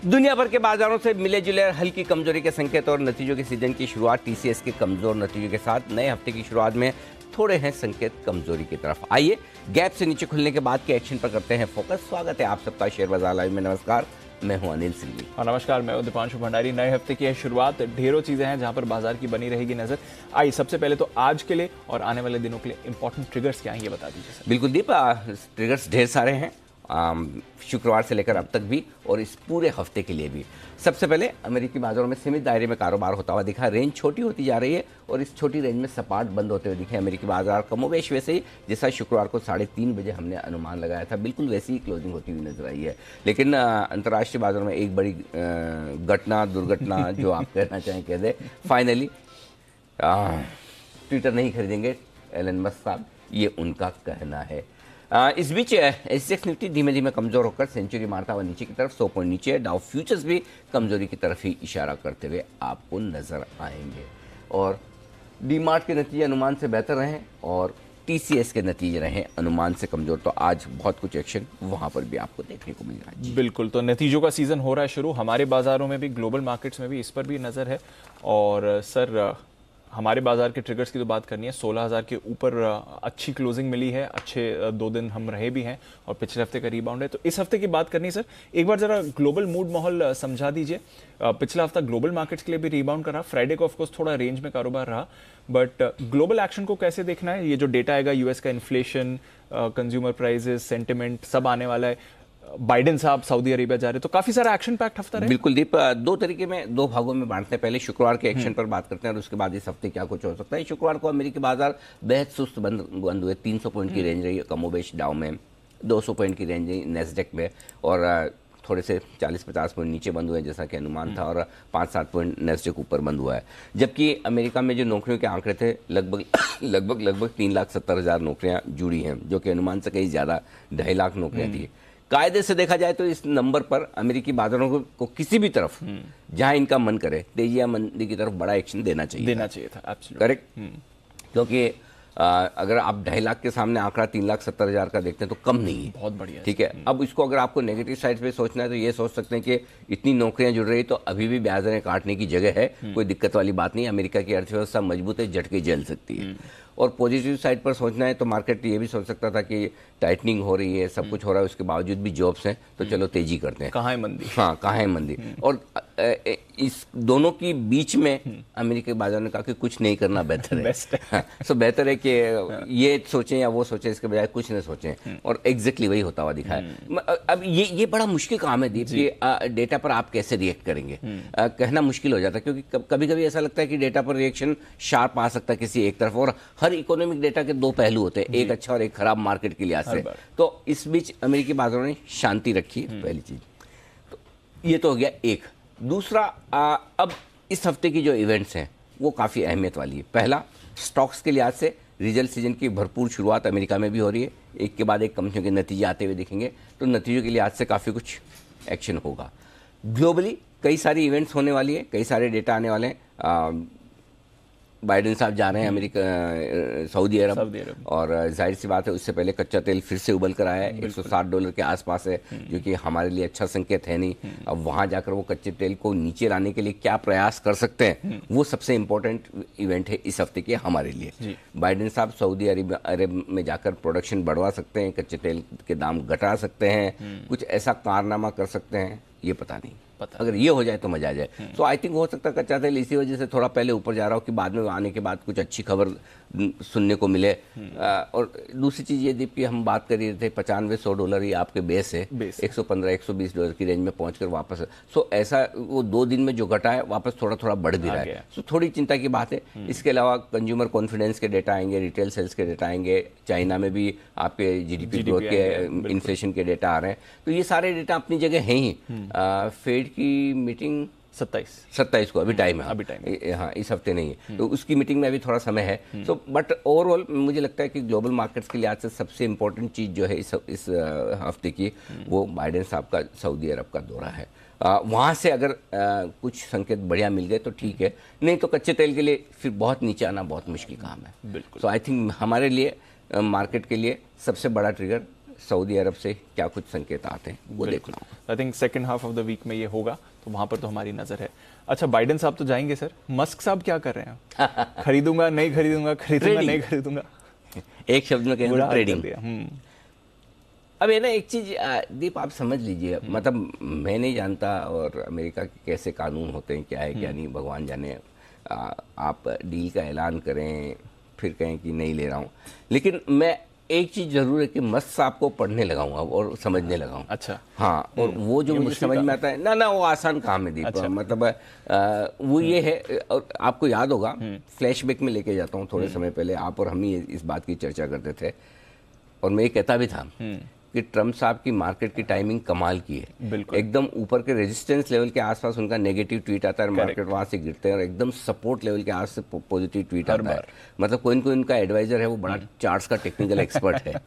दुनिया भर के बाजारों से मिले जुले हल्की कमजोरी के संकेत और नतीजों के सीजन की शुरुआत टीसीएस के कमजोर नतीजों के साथ नए हफ्ते की शुरुआत में थोड़े हैं संकेत कमजोरी की तरफ। आइए गैप से नीचे खुलने के बाद के एक्शन पर करते हैं फोकस। स्वागत है आप सबका शेयर बाजार लाइव में। नमस्कार, मैं हूं अनिल सिंघवी और नमस्कार, मैं दीपांशु भंडारी। नए हफ्ते की है शुरुआत, ढेरों चीजें हैं जहां पर बाजार की बनी रहेगी नजर। आइए सबसे पहले तो आज के लिए और आने वाले दिनों के लिए इंपॉर्टेंट ट्रिगर्स क्या हैं ये बता दीजिए सर। बिल्कुल दीप, ट्रिगर्स ढेर सारे हैं शुक्रवार से लेकर अब तक भी और इस पूरे हफ्ते के लिए भी। सबसे पहले अमेरिकी बाजारों में सीमित दायरे में कारोबार होता हुआ दिखा। रेंज छोटी होती जा रही है और इस छोटी रेंज में सपाट बंद होते हुए दिखे अमेरिकी बाजार। कमोवेश वैसे ही जैसा शुक्रवार को 3:30 बजे हमने अनुमान लगाया था, बिल्कुल वैसी ही क्लोजिंग होती हुई नजर आई है। लेकिन अंतर्राष्ट्रीय बाजारों में एक बड़ी घटना, दुर्घटना जो आप कहना चाहें कह दे। फाइनली ट्विटर नहीं खरीदेंगे एलन मस्क साहब, ये उनका कहना है। इस बीच एसएक्स निफ्टी धीमे धीमे कमजोर होकर सेंचुरी मारता हुआ नीचे की तरफ 100 पॉइंट नीचे। डाउ फ्यूचर्स भी कमजोरी की तरफ ही इशारा करते हुए आपको नजर आएंगे। और डीमार्ट के नतीजे अनुमान से बेहतर रहे और टीसीएस के नतीजे रहे अनुमान से कमजोर, तो आज बहुत कुछ एक्शन वहां पर भी आपको देखने को मिल रहा है। बिल्कुल, तो नतीजों का सीजन हो रहा है शुरू हमारे बाजारों में भी, ग्लोबल मार्केट्स में भी, इस पर भी नजर है। और सर हमारे बाजार के ट्रिगर्स की तो बात करनी है। 16,000 के ऊपर अच्छी क्लोजिंग मिली है, अच्छे 2 दिन हम रहे भी हैं और पिछले हफ्ते का रिबाउंड है। तो इस हफ्ते की बात करनी है सर, एक बार जरा ग्लोबल मूड माहौल समझा दीजिए। पिछला हफ्ता ग्लोबल मार्केट्स के लिए भी रिबाउंड कर रहा, फ्राइडे को ऑफकोर्स थोड़ा रेंज में कारोबार रहा, बट ग्लोबल एक्शन को कैसे देखना है? ये जो डेटा आएगा, यूएस का इन्फ्लेशन, कंज्यूमर प्राइजेस, सेंटिमेंट सब आने वाला है। बाइडेन साहब सऊदी अरेबिया जा रहे, तो काफी सारा एक्शन पैक्ट हफ्ता रहे। बिल्कुल दीप, दो तरीके में, 2 भागों में बांटते हैं। पहले शुक्रवार के एक्शन पर बात करते हैं और उसके बाद इस हफ्ते क्या कुछ हो सकता है। शुक्रवार को अमेरिकी बाजार बेहद सुस्त बंद हुए। 300 पॉइंट की रेंज रही है कमोबेश डाउ में, 200 पॉइंट की रेंज रही नेस्डेक में और थोड़े से 40-50 पॉइंट नीचे बंद हुए जैसा कि अनुमान था और 5-7 पॉइंट नेस्डेक ऊपर बंद हुआ है। जबकि अमेरिका में जो नौकरियों के आंकड़े थे, लगभग 3,70,000 नौकरियां जुड़ी हैं, जो कि अनुमान से कहीं ज़्यादा 2.5 लाख नौकरियां थी। कायदे से देखा जाए तो इस नंबर पर अमेरिकी बाजारों को किसी भी तरफ जहां इनका मन करे तेजी या मंदी की तरफ बड़ा एक्शन देना चाहिए था। करेक्ट, क्योंकि अगर आप 2.5 लाख के सामने आंकड़ा 3,70,000 का देखते हैं तो कम नहीं है, बहुत बढ़िया। ठीक है। अब इसको अगर आपको नेगेटिव साइड पे सोचना है तो ये सोच सकते हैं कि इतनी नौकरियां जुड़ रही तो अभी भी ब्याज दरें काटने की जगह है, कोई दिक्कत वाली बात नहीं। अमेरिका की अर्थव्यवस्था मजबूत है, झटके झेल सकती है। और पॉजिटिव साइड पर सोचना है तो मार्केट ये भी सोच सकता था कि टाइटनिंग हो रही है, सब कुछ हो रहा है, उसके बावजूद भी जॉब्स हैं तो चलो तेजी करते हैं। कहाँ है मंदी? हाँ, कहाँ है मंदी? और इस दोनों की बीच में अमेरिकी बाजार ने कहा कि कुछ नहीं करना बेहतर है। हाँ, सो बेहतर है कि ये सोचें या वो सोचें, इसके बजाय कुछ नहीं सोचें। और एग्जैक्टली वही होता हुआ दिखा है। अब ये बड़ा मुश्किल काम है दीप कि डेटा पर आप कैसे रिएक्ट करेंगे, कहना मुश्किल हो जाता है। क्योंकि कभी कभी ऐसा लगता है कि डेटा पर रिएक्शन शार्प आ सकता है किसी एक तरफ, और हर इकोनॉमिक डेटा के 2 पहलू होते हैं, एक अच्छा और एक खराब मार्केट के लिहाज से। तो इस बीच अमेरिकी बाजारों ने शांति रखी, पहली चीज तो ये तो हो गया एक। दूसरा, अब इस हफ्ते की जो इवेंट्स हैं वो काफ़ी अहमियत वाली है। पहला, स्टॉक्स के लिहाज से रिजल्ट सीजन की भरपूर शुरुआत अमेरिका में भी हो रही है। एक के बाद एक कंपनियों के नतीजे आते हुए दिखेंगे, तो नतीजों के लिहाज से काफ़ी कुछ एक्शन होगा। ग्लोबली कई सारी इवेंट्स होने वाली है, कई सारे डेटा आने वाले हैं। बाइडेन साहब जा रहे हैं अमेरिका, सऊदी अरब, और जाहिर सी बात है उससे पहले कच्चा तेल फिर से उबल कर आया है, $160 के आसपास है, जो कि हमारे लिए अच्छा संकेत है नहीं। अब वहां जाकर वो कच्चे तेल को नीचे लाने के लिए क्या प्रयास कर सकते हैं, वो सबसे इंपॉर्टेंट इवेंट है इस हफ्ते के हमारे लिए। बाइडेन साहब सऊदी अरब में जाकर प्रोडक्शन बढ़वा सकते हैं, कच्चे तेल के दाम घटा सकते हैं, कुछ ऐसा कारनामा कर सकते हैं, ये पता नहीं। अगर ये हो जाए तो मजा आ जाए। तो आई थिंक हो सकता है कच्चा तेल इसी वजह से थोड़ा पहले ऊपर जा रहा हो कि बाद में आने के बाद कुछ अच्छी खबर सुनने को मिले। और दूसरी चीज़ ये दीप की हम बात कर रहे थे, $95-100 ये आपके बेस है, $115-120 की रेंज में पहुंचकर वापस। सो ऐसा वो 2 दिन में जो घटा है वापस थोड़ा थोड़ा बढ़ भी रहा है। सो थोड़ी चिंता की बात है। इसके अलावा कंज्यूमर कॉन्फिडेंस के डेटा आएंगे, रिटेल सेल्स के डेटा आएंगे, चाइना में भी आपके जीडीपी ग्रोथ के, इन्फ्लेशन के डेटा आ रहे हैं। तो ये सारे डेटा अपनी जगह हैं ही। फेड की मीटिंग 27 को अभी टाइम है, हाँ इस हफ्ते नहीं है, तो उसकी मीटिंग में अभी थोड़ा समय है। सो बट ओवरऑल मुझे लगता है कि ग्लोबल मार्केट्स के लिहाज से सबसे इंपॉर्टेंट चीज़ जो है इस हफ्ते की, वो बाइडेन साहब का सऊदी अरब का दौरा है। वहाँ से अगर कुछ संकेत बढ़िया मिल गए तो ठीक है, नहीं तो कच्चे तेल के लिए फिर बहुत नीचे आना बहुत मुश्किल काम है। बिल्कुल। सो आई थिंक हमारे लिए, मार्केट के लिए सबसे बड़ा ट्रिगर सऊदी अरब से क्या कुछ संकेत आते हैं वो देखना होगा। I think second half of the week में ये होगा, तो वहां पर तो हमारी नजर है। अच्छा, बाइडेन साहब तो जाएंगे सर, मस्क साहब क्या कर रहे हैं? खरीदूंगा नहीं खरीदूंगा, खरीदूंगा नहीं खरीदूंगा, एक शब्द में कहें तो ट्रेडिंग। अब ये ना एक चीज दीप आप समझ लीजिए, मतलब मैं नहीं जानता और अमेरिका के कैसे कानून होते हैं, क्या है क्या नहीं, भगवान जाने। आप डील का ऐलान करें फिर कहें कि नहीं ले रहा हूँ, लेकिन मैं एक चीज जरूर है कि मस्त साहब को पढ़ने लगाऊंगा और समझने लगाऊं। अच्छा, हाँ, और वो जो मुझे समझ में आता है ना वो आसान काम है दीप। अच्छा। मतलब वो ये है, और आपको याद होगा फ्लैशबैक में लेके जाता हूँ थोड़े समय पहले, आप और हम ही इस बात की चर्चा करते थे और मैं ये कहता भी था कि ट्रम्प साहब की मार्केट की टाइमिंग कमाल की है। एकदम ऊपर के रेजिस्टेंस लेवल के आसपास उनका नेगेटिव ट्वीट आता है, मार्केट वहां से गिरते हैं, और एकदम सपोर्ट लेवल के आस से पॉजिटिव ट्वीट आता है। मतलब कोई न कोई उनका एडवाइजर है, वो बड़ा चार्ट्स का टेक्निकल एक्सपर्ट है।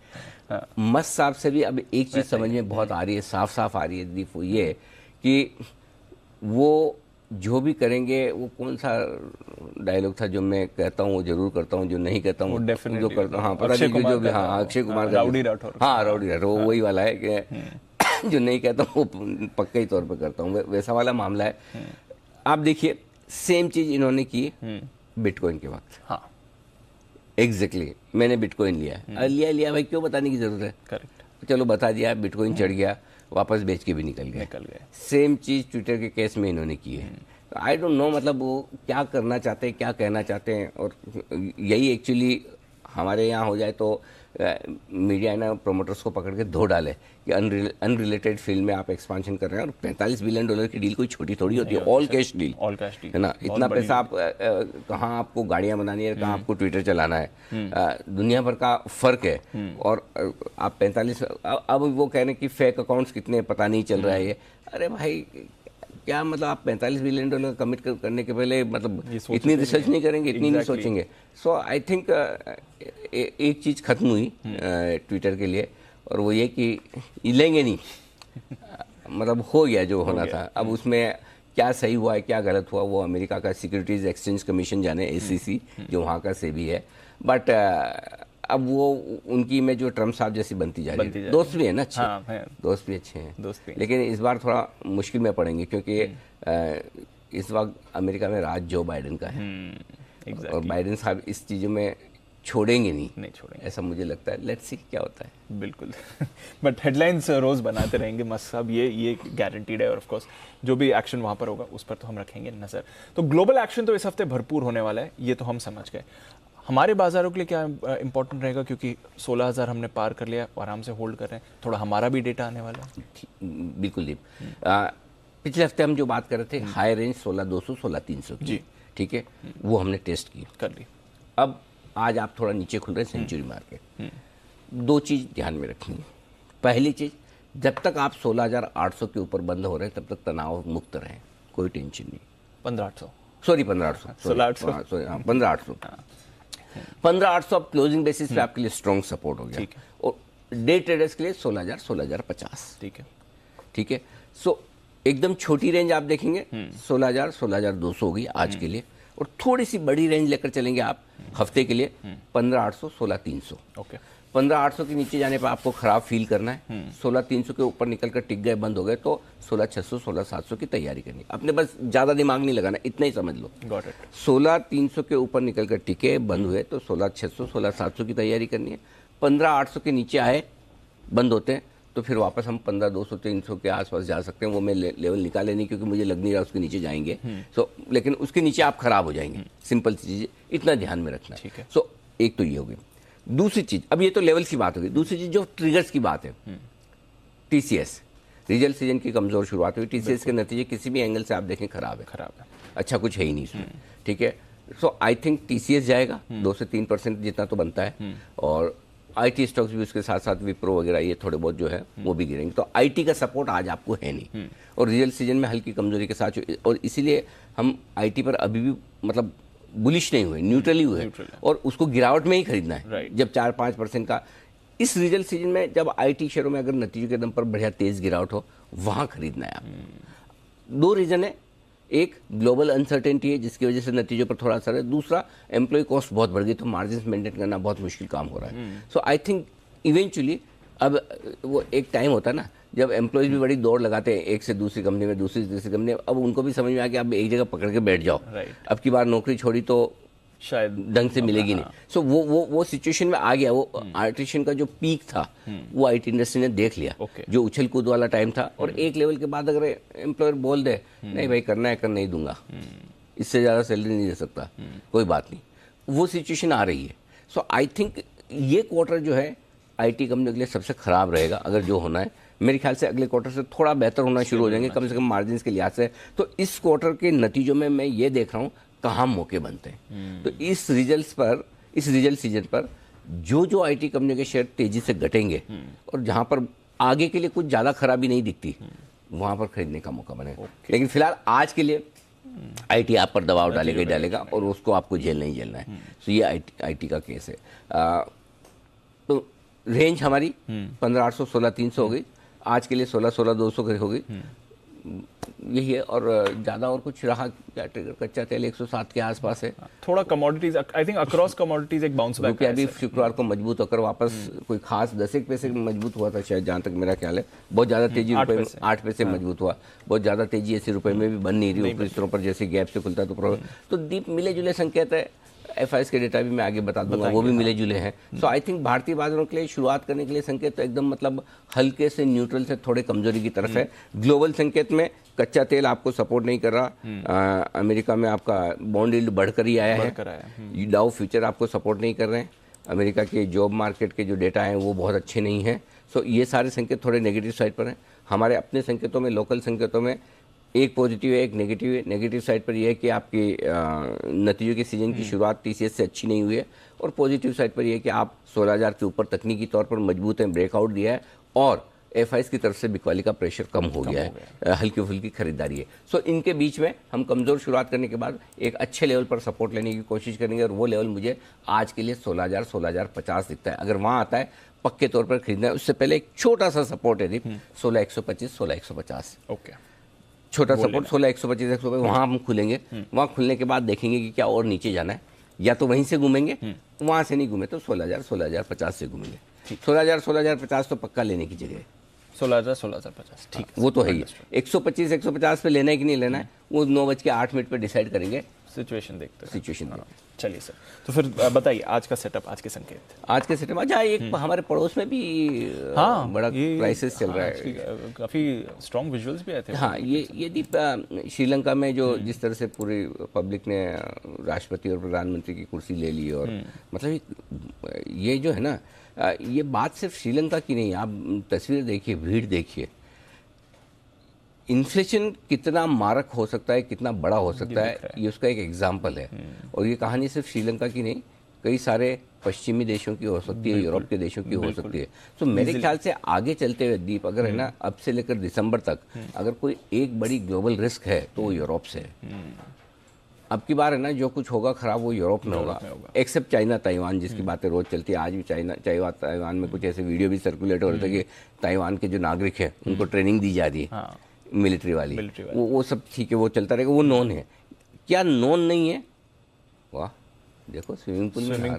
मस्त साहब से भी अब एक चीज समझ में बहुत आ रही है, साफ साफ आ रही है दीप, ये कि वो जो भी करेंगे, वो कौन सा डायलॉग था जो मैं कहता हूँ वो जरूर करता हूँ, जो नहीं कहता हूँ जो करता हूँ, हाँ पता नहीं, जो भी, हाँ अक्षय कुमार का, राउडी राठौर, हाँ राउडी राठौर, वही वाला है कि जो नहीं कहता हूँ वो पक्के ही तौर पे करता हूँ, वैसा वाला मामला है। आप देखिए सेम चीज इन्होंने की बिटकॉइन के वक्त। हाँ एग्जैक्टली, मैंने बिटकॉइन लिया लिया भाई, क्यों बताने की जरूरत है, करेक्ट, चलो बता दिया, बिटकॉइन चढ़ गया, वापस बेच के भी निकल गए। सेम चीज ट्विटर के केस में इन्होंने की है। आई डोंट नो, मतलब वो क्या करना चाहते हैं, क्या कहना चाहते हैं, और यही एक्चुअली हमारे यहाँ हो जाए तो मीडिया है ना प्रमोटर्स को पकड़ के धो डाले कि अनरिलेटेड फील्ड में आप एक्सपांशन कर रहे हैं, और $45 बिलियन की डील कोई छोटी थोड़ी होती है, ऑल कैश डील है ना। इतना पैसा आप कहाँ आपको गाड़ियाँ बनानी है, कहाँ आपको ट्विटर चलाना है, दुनिया भर का फर्क है। और आप 45, अब वो कह रहे हैं कि फेक अकाउंट्स कितने पता नहीं चल रहा है ये। अरे भाई क्या मतलब, आप $45 बिलियन कमिट करने के पहले मतलब इतनी रिसर्च नहीं करेंगे, इतनी नहीं सोचेंगे। सो आई थिंक एक चीज़ खत्म हुई ट्विटर के लिए, और वो ये कि लेंगे नहीं, मतलब हो गया जो होना था। अब उसमें क्या सही हुआ है क्या गलत हुआ, वो अमेरिका का सिक्योरिटीज एक्सचेंज कमीशन जाने, SEC जो वहाँ का सेबी है। बट अब वो उनकी इमेज जो ट्रम्प साहब जैसी बनती जा रही है। दोस्त भी है ना अच्छे, हाँ, दोस्त भी अच्छे हैं, लेकिन इस बार थोड़ा मुश्किल में पड़ेंगे, क्योंकि इस वक्त अमेरिका में राज जो बाइडेन का है, और बाइडेन साहब इस चीज़ों में छोड़ेंगे नहीं छोड़ेंगे, ऐसा मुझे लगता है। लेट्स सी क्या होता है। बिल्कुल बट हेडलाइंस रोज बनाते रहेंगे मस्क साहब, ये गारंटीड है, और ऑफ कोर्स जो भी एक्शन वहां पर होगा उस पर तो हम रखेंगे नजर। तो ग्लोबल एक्शन तो इस हफ्ते भरपूर होने वाला है, ये तो हम समझ गए। हमारे बाजारों के लिए क्या इंपॉर्टेंट रहेगा, क्योंकि 16,000 हमने पार कर लिया, आराम से होल्ड कर रहे हैं, थोड़ा हमारा भी डेटा आने वाला है। बिल्कुल दीप, पिछले हफ्ते हम जो बात कर रहे थे हाई रेंज 16,200 16,300 जी, ठीक है, वो हमने टेस्ट की कर ली। अब आज आप थोड़ा नीचे खुल रहे हैं सेंचुरी मार्केट। दो चीज ध्यान में रखनी है। पहली चीज, जब तक आप 16,800 के ऊपर बंद हो रहे हैं तब तक तनाव मुक्त रहें, कोई टेंशन नहीं। 15,800 सॉरी 15,800 15,800 अब क्लोजिंग बेसिस पे आपके लिए स्ट्रॉन्ग सपोर्ट हो गया, और डे ट्रेडर्स के लिए 16,000 16,050। ठीक है। सो एकदम छोटी रेंज आप देखेंगे 16,000 16,200 होगी आज के लिए, और थोड़ी सी बड़ी रेंज लेकर चलेंगे आप हफ्ते के लिए 15,800 16,300। ओके, 15,800 के नीचे जाने पर आपको खराब फील करना है, 16,300 के ऊपर निकलकर टिक गए बंद हो गए तो 16,600 16,700 की तैयारी करनी। अपने बस ज़्यादा दिमाग नहीं लगाना, इतना ही समझ लो। 16,300 के ऊपर निकलकर टिके बंद हुए तो 16,600 16,700 की तैयारी करनी है। 15,800 के नीचे आए बंद होते हैं तो फिर वापस हम 15,200 300 के आसपास जा सकते हैं। वो मैं लेवल निकाले नहीं क्योंकि मुझे लग नहीं रहा उसके नीचे जाएंगे। लेकिन उसके नीचे आप खराब हो जाएंगे, सिंपल सी चीज़, इतना ध्यान में रखना है। सो एक तो ये हो गई। दूसरी चीज, अब ये तो लेवल्स की बात होगी, दूसरी चीज जो ट्रिगर्स की बात है, TCS रिजल्ट सीजन की कमजोर शुरुआत हुई, TCS के नतीजे किसी भी एंगल से आप देखें खराब है, अच्छा कुछ है ही नहीं इसमें। ठीक है, सो आई थिंक TCS जाएगा 2 से 3% जितना तो बनता है, और IT स्टॉक्स भी उसके साथ साथ विप्रो वगैरह ये थोड़े बहुत जो है वो भी गिरेंगे। तो IT का सपोर्ट आज आपको है नहीं, और रिजल्ट सीजन में हल्की कमजोरी के साथ, और इसीलिए हम IT पर अभी भी मतलब बुलिश नहीं हुए, न्यूट्रल ही हुए, और उसको गिरावट में ही खरीदना है। जब 4-5% का इस रिजल्ट सीजन में, जब IT शेयरों में अगर नतीजों के दम पर बढ़िया तेज गिरावट हो, वहां खरीदना है आप। 2 रीजन है, एक ग्लोबल अनसर्टेनिटी है जिसकी वजह से नतीजों पर थोड़ा असर है, दूसरा एम्प्लॉय कॉस्ट बहुत बढ़ गई तो मार्जिन मेंटेन करना बहुत मुश्किल काम हो रहा है। सो आई थिंक इवेंचुअली अब वो एक टाइम होता है ना जब एम्प्लॉयज भी बड़ी दौड़ लगाते हैं एक से दूसरी कंपनी में, दूसरी तीसरी कंपनी में, अब उनको भी समझ में आ गया अब एक जगह पकड़ के बैठ जाओ, अब की बार नौकरी छोड़ी तो शायद ढंग से मिलेगी नहीं। सो वो सिचुएशन में आ गया। वो आर्टिशियन का जो पीक था वो आईटी इंडस्ट्री ने देख लिया, जो उछल कूद वाला टाइम था। और एक लेवल के बाद अगर एम्प्लॉयर बोल दे नहीं भाई करना है कर, नहीं दूंगा, इससे ज़्यादा सैलरी नहीं दे सकता, कोई बात नहीं, वो सिचुएशन आ रही है। सो आई थिंक ये क्वार्टर जो है आईटी कंपनी के लिए सबसे खराब रहेगा अगर जो होना है। मेरे ख्याल से अगले क्वार्टर से थोड़ा बेहतर होना शुरू हो जाएंगे, कम से कम मार्जिन के लिहाज से। तो इस क्वार्टर के नतीजों में मैं ये देख रहा हूँ कहाँ मौके बनते हैं। तो इस रिजल्ट सीजन पर जो आईटी कंपनी के शेयर तेजी से घटेंगे और जहाँ पर आगे के लिए कुछ ज़्यादा खराबी नहीं दिखती, वहाँ पर खरीदने का मौका बनेगा। लेकिन फिलहाल आज के लिए आईटी आप पर दबाव डालेगा ही डालेगा और उसको आपको झेलना है। तो ये आईटी का केस है। तो रेंज हमारी 15,800 16,300 हो गई आज के लिए, 16,200 हो गई, यही है। और ज़्यादा और कुछ रहा क्या ट्रिगर? कच्चा तेल 107 के आसपास है। थोड़ा commodities, I think across commodities एक बाउंस बैक। रुपया भी शुक्रवार को मजबूत होकर वापस कोई खास 10 पैसे मजबूत हुआ था शायद, जहाँ तक मेरा ख्याल है। बहुत ज़्यादा तेजी रुपये में 8 पैसे मजबूत हुआ। बहुत ज़्यादा तेजी ऐसे रुपये में भी बन नहीं रही, ऊपरी स्तरों पर जैसे गैप से खुलता तो दीप मिले जुले संकेत है। एफआईएस के डेटा भी मैं आगे बता दूंगा, वो भी मिले जुले हैं। सो आई थिंक भारतीय बाजारों के लिए शुरुआत करने के लिए संकेत तो एकदम मतलब हल्के से न्यूट्रल से थोड़े कमजोरी की तरफ है। ग्लोबल संकेत में कच्चा तेल आपको सपोर्ट नहीं कर रहा, अमेरिका में आपका बॉन्ड यील्ड बढ़कर ही आया है, डाउ फ्यूचर आपको सपोर्ट नहीं कर रहे हैं, अमेरिका के जॉब मार्केट के जो डेटा हैं वो बहुत अच्छे नहीं हैं। सो ये सारे संकेत थोड़े नेगेटिव साइड पर हैं। हमारे अपने संकेतों में, लोकल संकेतों में एक पॉजिटिव है, एक नेगेटिव है। नेगेटिव साइड पर यह है कि आपकी नतीजों के सीजन की शुरुआत टीसीएस से अच्छी नहीं हुई है, और पॉजिटिव साइड पर यह है कि आप 16,000 के ऊपर तकनीकी तौर पर मजबूत हैं, ब्रेकआउट दिया है, और एफआईएस की तरफ से बिकवाली का प्रेशर कम हो गया है, हल्की फुल्की खरीदारी है। सो इनके बीच में हम कमज़ोर शुरुआत करने के बाद एक अच्छे लेवल पर सपोर्ट लेने की कोशिश करेंगे, और वो लेवल मुझे आज के लिए 16,000 16,050 दिखता है। अगर वहाँ आता है पक्के तौर पर खरीदना है। उससे पहले एक छोटा सा सपोर्ट है 16,125 16,150, ओके, छोटा सपोर्ट 16,125 100 वहाँ हम खुलेंगे। वहाँ खुलने के बाद देखेंगे कि क्या और नीचे जाना है, या तो वहीं से घूमेंगे, वहाँ से नहीं घूमे तो 16,000 16,050 से घूमेंगे। 16,000 16,050 तो पक्का लेने की जगह है। 16,000 16,050, ठीक, वो तो है ही। 125 150 पे लेना है कि नहीं लेना है वो 9:08 पे डिसाइड करेंगे, सिचुएशन देखते हैं। सिचुएशन। चलिए सर, तो फिर बताइए आज का सेटअप, आज के संकेत। आज के सेटअप अच्छा, एक हमारे पड़ोस में भी बड़ा क्राइसिस चल रहा है, काफी स्ट्रॉन्ग विजुअल्स भी आए थे। हाँ, ये दीप श्रीलंका में जो जिस तरह से पूरी पब्लिक ने राष्ट्रपति और प्रधानमंत्री की कुर्सी ले ली, और मतलब ये जो है ना, ये बात सिर्फ श्रीलंका की नहीं, आप तस्वीर देखिए, भीड़ देखिए, इन्फ्लेशन कितना मारक हो सकता है, कितना बड़ा हो सकता है, ये उसका एक एग्जाम्पल है। और ये कहानी सिर्फ श्रीलंका की नहीं, कई सारे पश्चिमी देशों की हो सकती है, यूरोप के देशों की हो सकती है। तो मेरे ख्याल से आगे चलते हुए दीप, अगर है ना, अब से लेकर दिसंबर तक अगर कोई एक बड़ी ग्लोबल रिस्क है तो वो यूरोप से है। अब की बार है ना, जो कुछ होगा खराब वो यूरोप में होगा, एक्सेप्ट चाइना ताइवान, जिसकी बातें रोज चलती है। आज भी ताइवान में कुछ ऐसे वीडियो भी सर्कुलेट हो रहे थे कि ताइवान के जो नागरिक हैं उनको ट्रेनिंग दी जा रही है, मिलिट्री वाली। वो सब ठीक है, वो चलता रहेगा, वो नॉन है। क्या नॉन नहीं है? वाह, देखो स्विमिंग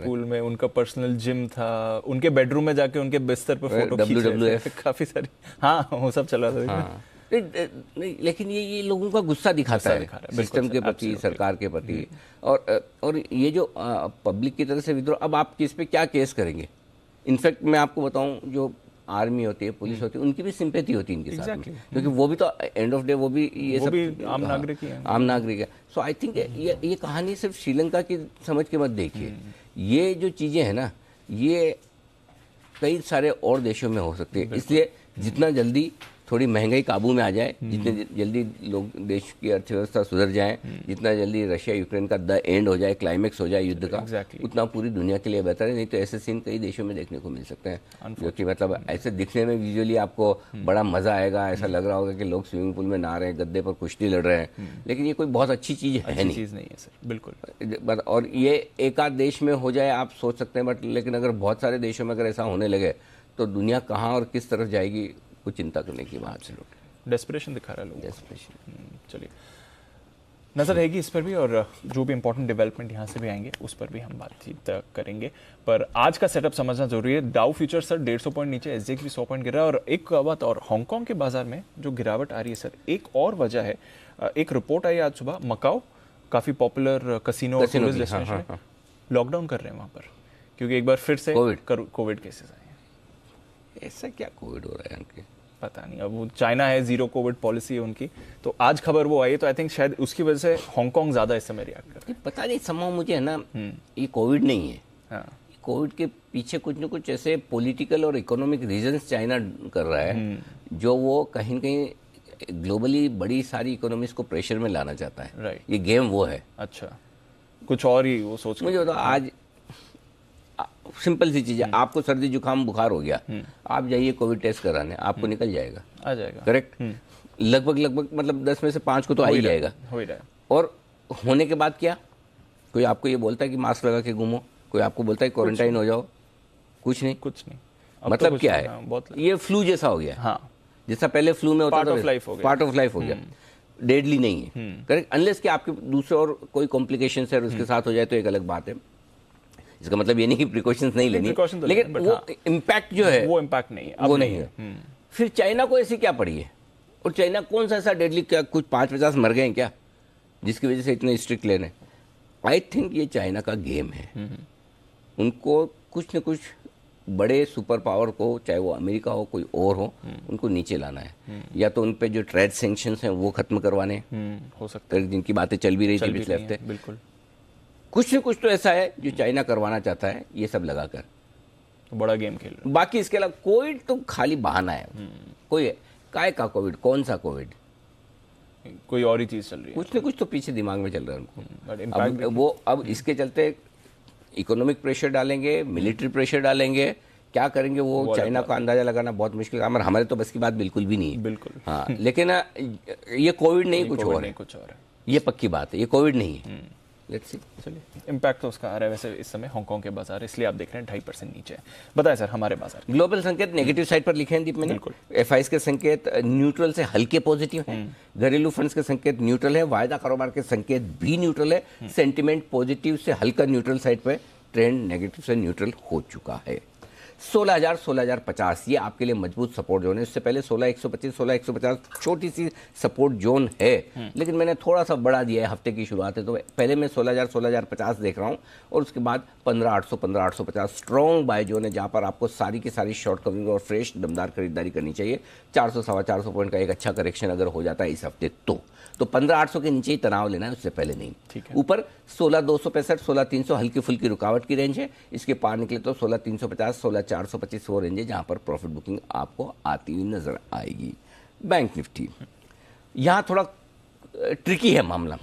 पूल में उनका पर्सनल जिम था, उनके बेडरूम में जाके उनके बिस्तर पर फोटो WWF काफी सारी, हाँ वो सब चला था। हाँ। नहीं, लेकिन ये लोगों का गुस्सा दिखाता है सिस्टम के प्रति, सरकार के प्रति, और ये जो पब्लिक की तरफ से विद्रोह। अब आप किस पे क्या केस करेंगे? इनफैक्ट मैं आपको बताऊं, जो आर्मी होती है, पुलिस होती है, उनकी भी सिंपैथी होती है इनके साथ में, क्योंकि वो भी तो एंड ऑफ डे वो भी ये सब भी आम नागरिक ही है, आम नागरिक है। सो आई थिंक ये कहानी सिर्फ श्रीलंका की समझ के मत देखिए, ये जो चीज़ें हैं ना, ये कई सारे और देशों में हो सकती है। इसलिए जितना जल्दी थोड़ी महंगाई काबू में आ जाए, जितने जल्दी लोग देश की अर्थव्यवस्था सुधर जाए, जितना जल्दी रशिया यूक्रेन का द एंड हो जाए, क्लाइमेक्स हो जाए युद्ध का, उतना पूरी दुनिया के लिए बेहतर है। नहीं तो ऐसे सीन कई देशों में देखने को मिल सकते हैं, जो कि मतलब ऐसे दिखने में विजुअली आपको बड़ा मजा आएगा, ऐसा लग रहा होगा कि लोग स्विमिंग पूल में नहा रहे हैं, गद्दे पर कुश्ती लड़ रहे हैं, लेकिन ये कोई बहुत अच्छी चीज़ है नहीं है सर, बिल्कुल। और ये एक आध देश में हो जाए आप सोच सकते हैं, बट लेकिन अगर बहुत सारे देशों में अगर ऐसा होने लगे तो दुनिया कहाँ और किस तरफ जाएगी, कुछ चिंता करने की बात है। डेस्परेशन दिखा रहा है लोग, डेस्परेशन। चलिए नजर रहेगी इस पर भी, और जो भी इंपॉर्टेंट डेवलपमेंट यहाँ से भी आएंगे उस पर भी हम बातचीत करेंगे। पर आज का सेटअप समझना जरूरी है। डाउ फ्यूचर सर 150 पॉइंट नीचे, एसजेएक्स भी 100 पॉइंट गिर रहा है। और एक बात और, हांगकांग के बाजार में जो गिरावट आ रही है सर, एक और वजह है, एक रिपोर्ट आई आज सुबह, मकाओ काफी पॉपुलर कसिनो और टूरिस्ट डेस्टिनेशन है, लॉकडाउन कर रहे हैं वहां पर, क्योंकि एक बार फिर से कोविड केसेस आए हैं। ऐसा क्या कोविड हो रहा है उनके, पता नहीं। अब वो चाइना है, जीरो कोविड पॉलिसी है उनकी, तो आज खबर वो आई, तो आई थिंक शायद उसकी वजह से हांगकांग ज्यादा इस समय रिएक्ट कर रहा है। पता नहीं, समझो मुझे है ना, ये कोविड नहीं है। हाँ, कोविड के पीछे कुछ न कुछ ऐसे पॉलिटिकल और इकोनॉमिक रीजंस चाइना कर रहा है, जो वो कहीं न कहीं ग्लोबली बड़ी सारी इकोनॉमीज को प्रेशर में लाना चाहता है। राइट, ये गेम वो है। अच्छा, कुछ और ही वो सोच। मुझे बताओ, आज सिंपल सी चीज है, आपको सर्दी जुकाम बुखार हो गया, आप जाइए कोविड टेस्ट कराने, आपको निकल जाएगा, आ जाएगा। करेक्ट। लगभग मतलब 10 में से 5 को तो आ ही जाएगा। हो ही रहा है। और होने के बाद क्या, कोई आपको ये बोलता है कि मास्क लगा के घूमो, कोई आपको बोलता है क्वारंटाइन हो जाओ, कुछ नहीं। मतलब तो क्या है, ये फ्लू जैसा हो गया। हाँ, जैसा पहले फ्लू में होता था, पार्ट ऑफ लाइफ हो गया, डेडली नहीं है, करेक्ट। अनलेस कि आपके दूसरे और कोई कॉम्प्लिकेशन है उसके साथ हो जाए तो एक अलग बात है। इसका मतलब ये नहीं कि प्रिकॉशंस नहीं लेनी, लेकिन वो इम्पैक्ट जो है वो इम्पैक्ट नहीं है, वो नहीं है। फिर चाइना को ऐसी क्या पड़ी है, और चाइना कौन सा ऐसा डेडली, क्या कुछ 5-50 मर गए हैं क्या जिसकी वजह से इतने स्ट्रिक्ट लेने। आई थिंक ये चाइना का गेम है। उनको कुछ न कुछ बड़े सुपर पावर को, चाहे वो अमेरिका हो कोई और हो, उनको नीचे लाना है। या तो उन पे जो ट्रेड सैंक्शंस हैं वो खत्म करवाने, हो सकता है, जिनकी बातें चल भी रही थी पिछले हफ्ते। बिल्कुल, कुछ न कुछ तो ऐसा है जो चाइना करवाना चाहता है, ये सब लगाकर तो बड़ा गेम खेल रहा है। बाकी इसके अलावा कोविड तो खाली बहाना है। कोई काय का कोविड, कौन सा कोविड, कोई और ही चीज चल रही है, कुछ न कुछ तो पीछे दिमाग में चल रहा है उनको। अब इसके चलते इकोनॉमिक प्रेशर डालेंगे, मिलिट्री प्रेशर डालेंगे, क्या करेंगे वो चाइना का अंदाजा लगाना बहुत मुश्किल काम है। हमारे तो बस की बात बिल्कुल भी नहीं है। बिल्कुल, हाँ, लेकिन ये कोविड नहीं, कुछ और है, ये पक्की बात है, ये कोविड नहीं है। Let's see. चलिए, इम्पैक्ट तो उसका आ रहा है। वैसे इस समय हांगकांग के बाजार, इसलिए आप देख रहे हैं 2.5% नीचे। बताएं सर, हमारे बाजार ग्लोबल संकेत नेगेटिव साइड पर लिखे हैं दीप मैंने। एफआईएस के संकेत न्यूट्रल से हल्के पॉजिटिव हैं, घरेलू फंड्स के संकेत न्यूट्रल है, वायदा कारोबार के संकेत भी न्यूट्रल है, सेंटिमेंट पॉजिटिव से हल्का न्यूट्रल साइड पर, ट्रेंड नेगेटिव से न्यूट्रल हो चुका है। 16,000 16,050 ये आपके लिए मजबूत सपोर्ट जोन है। इससे पहले 16,125 16,150 छोटी सी सपोर्ट जोन है, लेकिन मैंने थोड़ा सा बढ़ा दिया है, हफ्ते की शुरुआत है तो पहले मैं 16,000 16,050 देख रहा हूँ, और उसके बाद 15,800 15,850 स्ट्रॉन्ग बाय जोन है, जहाँ पर आपको सारी की सारी शॉर्ट कवरिंग और फ्रेश दमदार खरीदारी करनी चाहिए। 400 सवा 400 पॉइंट का एक अच्छा करेक्शन अगर हो जाता है इस हफ्ते तो 15,800 के नीचे ही तनाव लेना है, उससे पहले नहीं। ऊपर 16,265 16,300 हल्की फुल्की रुकावट की रेंज है, इसके पार निकले तो 16,350 16,425 वो रेंज है जहां पर प्रॉफिट बुकिंग आपको आती हुई नजर आएगी। बैंक निफ्टी यहाँ थोड़ा ट्रिकी है मामला,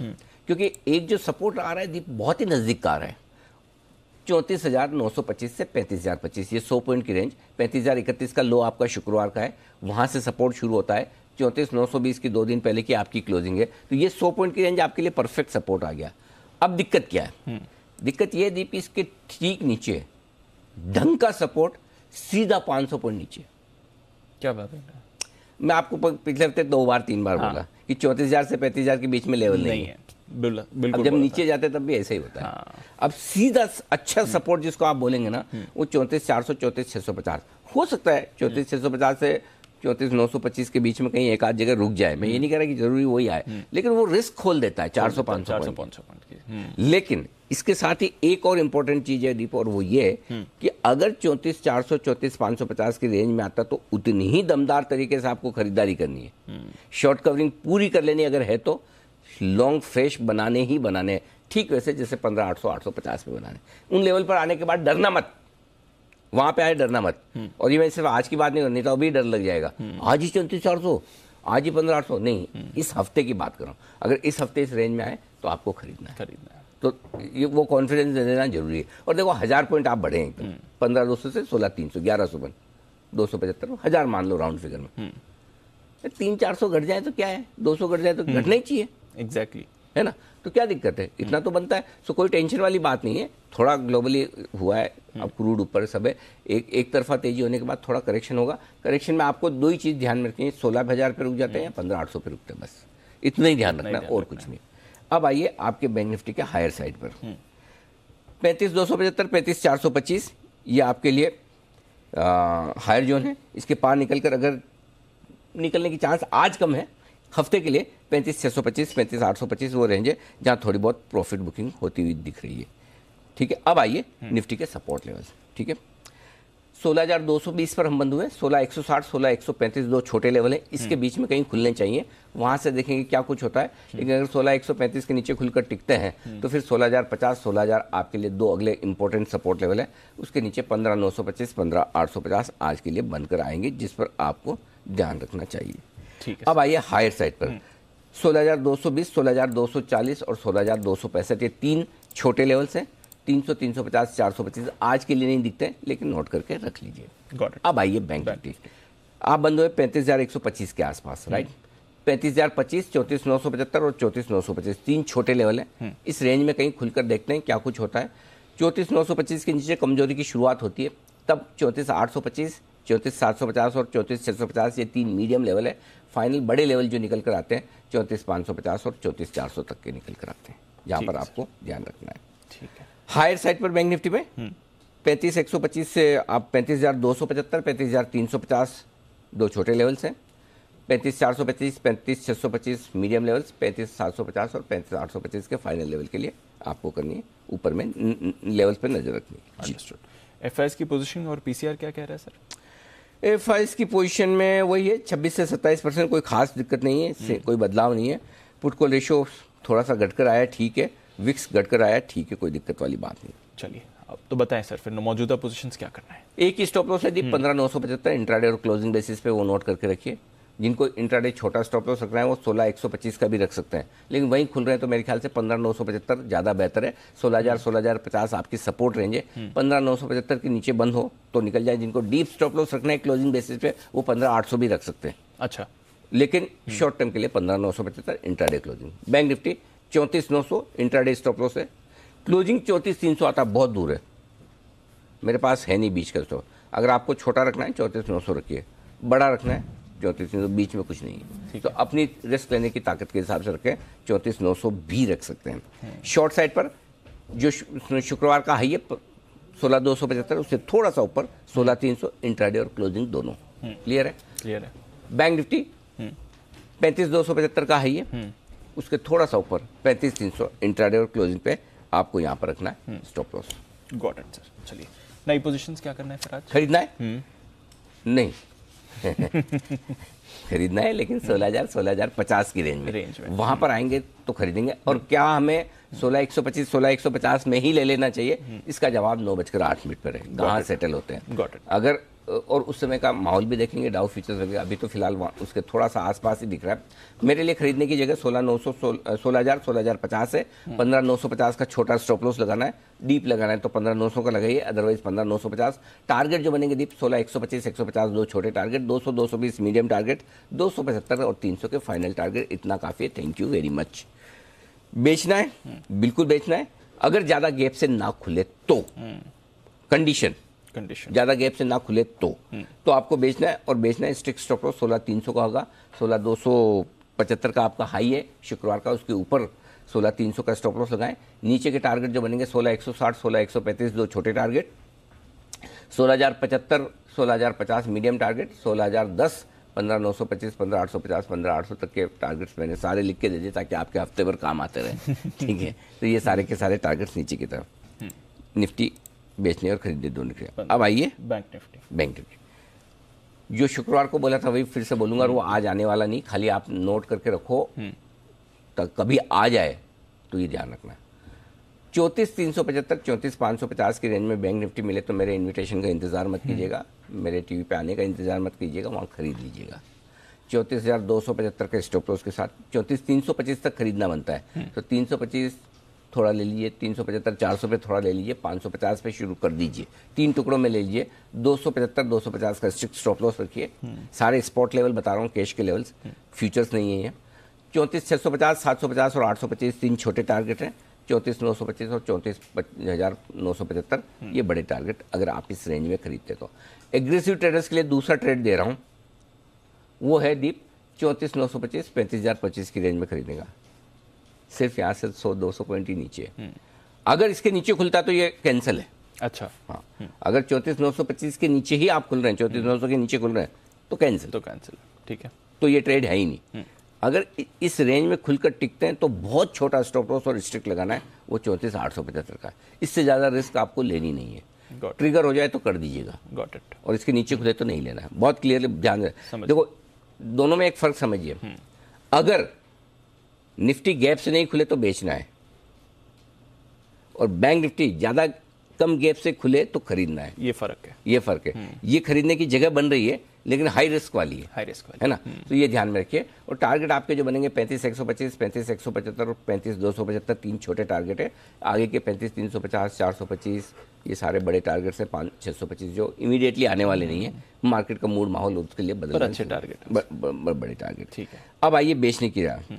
क्योंकि एक जो सपोर्ट आ रहा है दीप बहुत ही नजदीक का आ रहा है, 34,925 से 35,025, ये 100 पॉइंट की रेंज। 35,031 का लो आपका शुक्रवार का है, वहां से सपोर्ट शुरू होता है। 34,920 की 2 दिन पहले की आपकी क्लोजिंग है, तो ये 100 पॉइंट की रेंज आपके लिए परफेक्ट सपोर्ट आ गया। अब दिक्कत क्या है, दिक्कत ये दीप इसके ठीक नीचे ढंग का सपोर्ट सीधा 500 पॉइंट नीचे। क्या बात है, मैं आपको पिछले हफ्ते 2 बार 3 बार बोला कि 34,000 से 35,000 के बीच में लेवल नहीं है। बिल्कुल, अब जब नीचे जाते तब भी ऐसे ही होता है। अब सीधा अच्छा सपोर्ट जिसको आप बोलेंगे ना, वो 34,400 34,650 हो सकता है। 34,650 से 34,925 के बीच में कहीं एक आध जगह रुक जाए। मैं ये नहीं कह रहा कि जरूरी वही आए, लेकिन वो रिस्क खोल देता है 400-500 पॉइंट की। लेकिन इसके साथ ही एक और इंपॉर्टेंट चीज है दीप, और वो ये कि अगर 34,400 34,550 की रेंज में आता तो उतनी ही दमदार तरीके से आपको खरीदारी करनी है, शॉर्ट कवरिंग पूरी कर लेनी अगर है तो, लॉन्ग फ्रेश बनाने ही बनाने, ठीक वैसे जैसे 15,800 850 में बनाने। उन लेवल पर आने के बाद डरना मत, वहां पे आए डरना मत। और ये मैं सिर्फ आज की बात नहीं करनी, तो अभी डर लग जाएगा आज ही 34,400 आज ही 15,800 नहीं, इस हफ्ते की बात कर रहा हूं। अगर इस हफ्ते इस रेंज में आए तो आपको खरीदना है, तो ये वो कॉन्फिडेंस दे देना जरूरी है। और देखो 1000 पॉइंट आप बढ़े एकदम, 15,200 से 16,300 1100 बन 275 1000 मान लो राउंड फिगर में। 300-400 घट जाए तो क्या है, 200 घट जाए तो घटना ही चाहिए। एग्जैक्टली, है ना, तो क्या दिक्कत है, इतना तो बनता है। सो कोई टेंशन वाली बात नहीं है। थोड़ा ग्लोबली हुआ है, अब क्रूड ऊपर सब है, एक तरफा तेजी होने के बाद थोड़ा करेक्शन होगा। करेक्शन में आपको 2 ही चीज ध्यान में रखनी है, 16,000 पे रुक जाते हैं या 15,800 पे रुकते हैं, बस इतना ही ध्यान रखना, और कुछ नहीं। अब आइए आपके बैंक निफ्टी के हायर साइड पर 35,275, 35,425 ये आपके लिए हायर जोन है। इसके पार निकलकर अगर निकलने की चांस आज कम है, हफ्ते के लिए 35,625, 35,825 वो रेंज है जहां थोड़ी बहुत प्रॉफिट बुकिंग होती हुई दिख रही है। ठीक है, अब आइए निफ्टी के सपोर्ट लेवल्स। ठीक है, 16,220 पर हम बंद हुए, 16,160, 16,135 दो छोटे लेवल हैं, इसके बीच में कहीं खुलने चाहिए, वहां से देखेंगे क्या कुछ होता है। लेकिन अगर 16,135 के नीचे खुलकर टिकते हैं तो फिर 16,050, 16,000 आपके लिए दो अगले इंपॉर्टेंट सपोर्ट लेवल है। उसके नीचे 15,925, 15,850 आज के लिए बनकर आएंगे, जिस पर आपको ध्यान रखना चाहिए। ठीक है। अब आइए हायर साइड पर 16,220, 16,240 और 16,265 ये तीन छोटे लेवल्स हैं। 300, 350, 425 आज के लिए नहीं दिखते, लेकिन नोट करके रख लीजिए। अब आइए बैंक निफ्टी, आप बंद हुए 35,125 के आसपास, राइट। 35,025, 34,975 और 34,925 तीन छोटे लेवल हैं। इस रेंज में कहीं खुलकर देखते हैं क्या कुछ होता है। 34,925 के नीचे कमजोरी की शुरुआत होती है, तब 34,825, 34,750 और 34,650 ये तीन मीडियम लेवल है। फाइनल बड़े लेवल जो निकल कर आते हैं 34,550 और 34,400 तक के निकल कर आते हैं, जहां पर आपको ध्यान रखना है। ठीक है। हायर साइड पर बैंक निफ्टी में 35,125 से आप 35,275, 35,350 दो छोटे लेवल्स हैं। 35,425, 35,625 मीडियम लेवल्स, 35,750 और 35,825 के फाइनल लेवल के लिए आपको करनी है, ऊपर में लेवल्स पर नजर रखनी है। अंडरस्टूड। एफआईएस की पोजीशन और पीसीआर क्या कह रहा है सर? एफआईएस की पोजीशन में वही है 26 से 27%, कोई खास दिक्कत नहीं है, इससे कोई बदलाव नहीं है। पुट कॉल रेशियो थोड़ा सा घटकर आया, ठीक है। विक्स घटकर आया, ठीक है, कोई दिक्कत वाली बात नहीं। चलिए, अब तो बताएं सर, फिर मौजूदा पोजीशंस क्या करना है? एक ही स्टॉप लॉस है दी 15,975 इंट्राडे और क्लोजिंग बेसिस पे, वो नोट करके रखिए। जिनको इंट्राडे छोटा स्टॉप लॉस रखना है वो 16,125 का भी रख सकते हैं, लेकिन वहीं खुल रहे हैं तो मेरे ख्याल से 15,975 ज़्यादा बेहतर है। 16,000, 16,050 आपकी सपोर्ट रेंज है। 15,975 के नीचे बंद हो तो निकल जाए। जिनको डीप स्टॉप लॉस रखना है क्लोजिंग बेसिस पे वो 15,800 भी रख सकते हैं। अच्छा, लेकिन शॉर्ट टर्म के लिए 15,975 intraday closing. Bank Nifty 34,900 intraday stop loss है, क्लोजिंग 34,300 आता बहुत दूर है, मेरे पास है नहीं बीच का स्टॉप। अगर आपको छोटा रखना है 34,900 रखिए, बड़ा रखना है 34,300, बीच में कुछ नहीं है। तो अपनी रिस्क लेने की ताकत के हिसाब से रखें, 34,900 भी रख सकते हैं। शॉर्ट साइड पर जो शुक्रवार का हाई है 16,275, उससे थोड़ा सा ऊपर 16,300 इंट्राडे और क्लोजिंग दोनों। क्लियर है? क्लियर है। बैंक निफ्टी 35,275 का हाई है, उसके थोड़ा सा ऊपर 35,300 इंट्राडे और क्लोजिंग पे आपको यहाँ पर रखना है stop loss. Got it sir. चलिए, नई पोजीशंस क्या करना है फिर आज? खरीदना है? नहीं खरीदना है, लेकिन 16,000, 16,050 की रेंज में वहां पर आएंगे तो खरीदेंगे। और क्या हमें 16,125, 16,150 में ही ले लेना चाहिए? इसका जवाब 9:08 पर है, कहाँ सेटल होते हैं। अगर और उस समय का माहौल भी देखेंगे, डाउ फ्यूचर्स वगैरह अभी तो फिलहाल उसके थोड़ा सा आसपास ही दिख रहा है। मेरे लिए खरीदने की जगह 16,000, 16,050 है। 15,950 का छोटा स्टॉप लॉस लगाना है, डीप लगाना है तो 15,900 का लगाइए, अदरवाइज 15,950। टारगेट जो बनेंगे डीप 16,125, 150 दो छोटे टारगेट, 200, 220 मीडियम टारगेट, 275 और 300 के फाइनल टारगेट। इतना काफ़ी है। Thank you very much. बेचना है, बिल्कुल बेचना है, अगर ज़्यादा गैप से ना खुले तो, कंडीशन ज्यादा गैप से ना खुले तो आपको बेचना है। और बेचना है स्ट्रिक्ट स्टॉप लॉस 16,300 का होगा, 16,275 का आपका हाई है शुक्रवार का, उसके ऊपर 16,300 का स्टॉप लॉस लगाएं। नीचे के टारगेट जो बनेंगे 16,160, 16,135 दो छोटे टारगेट, 16,075, 16,050 मीडियम टारगेट, 16,010, 15,925, 15,850, 15,800 तक के टारगेट्स मैंने सारे लिख के दे दिए ताकि आपके हफ्ते भर काम आते रहे। ठीक है, तो ये सारे के सारे टारगेट्स नीचे की तरफ, निफ्टी बेचने और खरीदने दोनों के। अब आइए बैंक निफ्टी। जो शुक्रवार को बोला था वही फिर से बोलूंगा, और वो आज आने वाला नहीं, खाली आप नोट करके रखो, तो कभी आ जाए तो ये ध्यान रखना। 34,375, 34,550 की रेंज में बैंक निफ्टी मिले तो मेरे इन्विटेशन का इंतजार मत कीजिएगा, मेरे टीवी पे आने का इंतजार मत कीजिएगा, वहाँ खरीद लीजिएगा। 34,275 के स्टॉप लॉस के साथ 34,325 तक खरीदना बनता है, तो 325 थोड़ा ले लीजिए, 375, 400 पे थोड़ा ले लीजिए, 550 पे शुरू कर दीजिए, 3 टुकड़ों में ले लीजिए। 275, 250 का स्ट्रिक्ट स्टॉप लॉस रखिए। सारे स्पॉट लेवल बता रहा हूँ, कैश के लेवल्स, फ्यूचर्स नहीं है ये। 34,650, 750 और 825 तीन छोटे टारगेट हैं। 34,925 और 34,975 ये बड़े टारगेट, अगर आप इस रेंज में खरीदते तो। एग्रेसिव ट्रेडर्स के लिए दूसरा ट्रेड दे रहा हूँ, वो है दीप 34,925, 35,025 की रेंज में खरीदेगा। सिर्फ यहाँ से 100-200 पॉइंट ही नीचे है। अगर इसके नीचे खुलता तो ये कैंसिल है। अच्छा, हाँ, अगर 34,925 के नीचे ही आप खुल रहे हैं, 34,900 के नीचे खुल रहे हैं तो कैंसिल। ठीक है। तो ये ट्रेड है ही नहीं। अगर इस रेंज में खुलकर टिकते हैं तो बहुत छोटा स्टॉप लॉस और स्ट्रिक्ट लगाना है, वो 34,875 का है। इससे ज़्यादा रिस्क आपको लेनी नहीं है। ट्रिगर हो जाए तो कर दीजिएगा, गॉट इट। और इसके नीचे खुले तो नहीं लेना है। बहुत क्लियरली ध्यान रखें। देखो, दोनों में एक फ़र्क समझिए। अगर निफ्टी गैप से नहीं खुले तो बेचना है, और बैंक निफ्टी ज़्यादा कम गैप से खुले तो खरीदना है। ये फ़र्क है। ये खरीदने की जगह बन रही है, लेकिन हाई रिस्क वाली है ना। तो ये ध्यान में रखिए। और टारगेट आपके जो बनेंगे 35,125, 35,175 और 35,275, 3 छोटे टारगेट है। आगे के 35,350, 425, ये सारे बड़े टारगेट्स हैं। 5,625 जो इमीडिएटली आने वाले नहीं है। मार्केट का मूड माहौल उसके लिए बदल, अच्छे टारगेट, बड़े टारगेट। ठीक है। अब आइए बेचने की राह।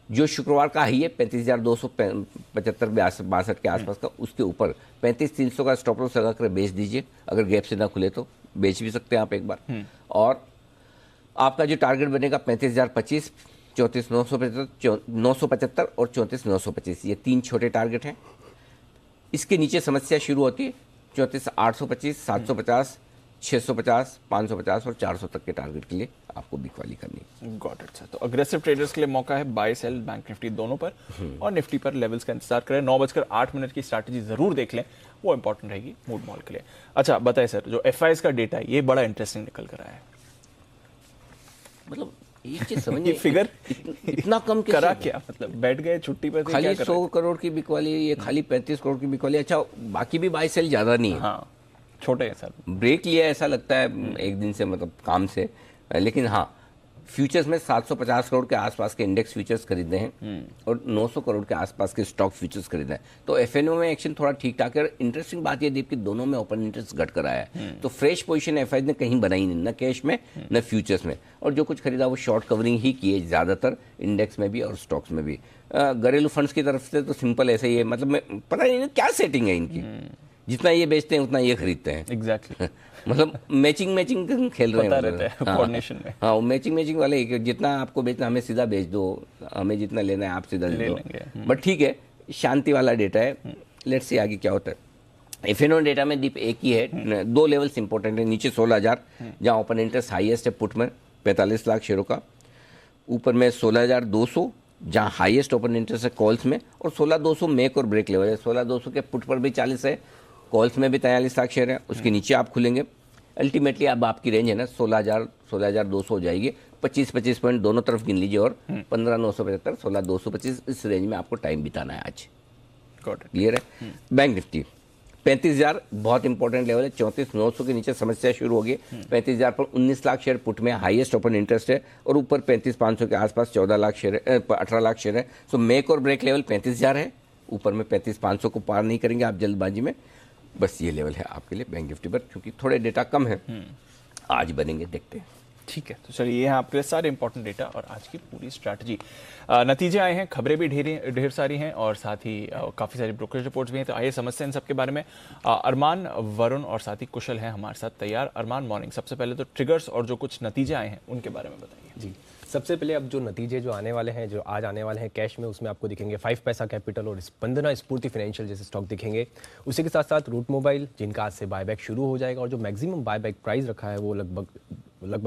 जो शुक्रवार का हाई है 35,275 62 के आसपास का, उसके ऊपर 35,300 का स्टॉप लॉस लगा कर बेच दीजिए। अगर गैप से ना खुले तो बेच भी सकते हैं आप एक बार। और आपका जो टारगेट बनेगा 35,025, 34,975 और 34,925, ये 3 छोटे टारगेट हैं। इसके नीचे समस्या शुरू होती है 34,825, 750, 650, 550 और 400 तक के टारगेट के लिए आपको बिकवाली करनी है। Got it sir. तो अग्रेसिव ट्रेडर्स के लिए मौका है बाय सेल बैंक निफ्टी दोनों पर, और निफ्टी पर लेवल्स का इंतजार करें। 9:08 की स्ट्रैटेजी जरूर देख लें, वो इंपॉर्टेंट रहेगी मूड मॉल के लिए। अच्छा बताइए सर, जो एफआईएस का डेटा है ये बड़ा इंटरेस्टिंग निकल कर आया है। मतलब एक चीज समझिए, फिगर इतना कम करा क्या, मतलब बैठ गए छुट्टी पे, खाली 100 करोड़ की बिकवाली, ये खाली 35 करोड़ की बिकवाली। अच्छा, बाकी भी बाय सेल ज्यादा नहीं है। हाँ, छोटे हैं सर। ब्रेक लिया ऐसा लगता है एक दिन से, मतलब काम से। लेकिन हाँ, फ्यूचर्स में 750 करोड़ के आसपास के इंडेक्स फ्यूचर्स खरीदने हैं और 900 करोड़ के आसपास के स्टॉक फ्यूचर्स खरीदने हैं। तो एफएनओ में एक्शन थोड़ा ठीक ठाक है। इंटरेस्टिंग बात ये दीप कि दोनों में ओपन इंटरेस्ट घट कर आया है। तो फ्रेश पोजीशन एफआई ने कहीं बनाई नहीं, न कैश में न फ्यूचर्स में। और जो कुछ खरीदा वो शॉर्ट कवरिंग ही किए ज़्यादातर, इंडेक्स में भी और स्टॉक्स में भी। घरेलू फंड्स की तरफ से तो सिंपल ऐसे ही है, मतलब पता नहीं क्या सेटिंग है इनकी। जितना ये बेचते हैं उतना ये खरीदते हैं। एग्जैक्टली। मतलब मैचिंग खेल रहे हैं कोऑर्डिनेशन में। हाँ, मैचिंग वाले, जितना आपको बेचना हमें सीधा बेच दो, हमें जितना लेना है आप सीधा ले दो। बट ठीक है, शांति वाला डेटा है। लेट्स सी आगे क्या होता है। एफएनओ डेटा में दीप एक ही है। 2 लेवल्स इंपॉर्टेंट है। नीचे 16,000 जहाँ ओपन इंटरेस्ट हाईएस्ट है पुट में 45 लाख शेयरों का। ऊपर में 16,200 जहाँ हाईएस्ट ओपन इंटरेस्ट है कॉल्स में, और 16,200 मेक और ब्रेक लेवल है। 16,200 के पुट पर भी 40 है, कॉल्स में भी 43 लाख शेयर है। उसके नीचे आप खुलेंगे, अल्टीमेटली अब आपकी रेंज है ना 16,000 16,200 हो जाएगी। 25 पॉइंट दोनों तरफ गिन लीजिए, और 15,975 16,225 इस रेंज में आपको टाइम बिताना है आज। क्लियर है। बैंक निफ्टी 35,000 बहुत इंपॉर्टेंट लेवल है। 34,900 के नीचे समस्या शुरू होगी। 35,000 पर 19 लाख शेयर पुट में हाईएस्ट ओपन इंटरेस्ट है, और ऊपर 35,500 के आसपास 14 लाख शेयर 18 लाख शेयर है। सो मेक और ब्रेक लेवल 35,000 है। ऊपर में 35,500 को पार नहीं करेंगे आप जल्दबाजी में। बस ये लेवल है आपके लिए बैंक निफ्टी पर, क्योंकि थोड़े डेटा कम है आज बनेंगे, देखते हैं। ठीक है, तो चलिए ये हैं आपके लिए सारे इंपॉर्टेंट डेटा और आज की पूरी स्ट्रैटेजी। नतीजे आए हैं, खबरें भी ढेर सारी हैं, और साथ ही काफ़ी सारी ब्रोकरेज रिपोर्ट्स भी हैं। तो आइए समझते हैं इन सबके बारे में। अरमान, वरुण और साथ ही कुशल हैं हमारे साथ तैयार। अरमान, मॉर्निंग। सबसे पहले तो ट्रिगर्स और जो कुछ नतीजे आए हैं उनके बारे में बताइए। जी, सबसे पहले अब जो नतीजे जो आने वाले हैं, जो आज आने वाले हैं कैश में, उसमें आपको दिखेंगे 5 पैसा कैपिटल और स्पंदना स्फूर्ति फाइनेंशियल जैसे स्टॉक दिखेंगे। उसी के साथ साथ रूट मोबाइल, जिनका आज से बायबैक शुरू हो जाएगा, और जो मैक्सिमम बायबैक प्राइस रखा है वो लगभग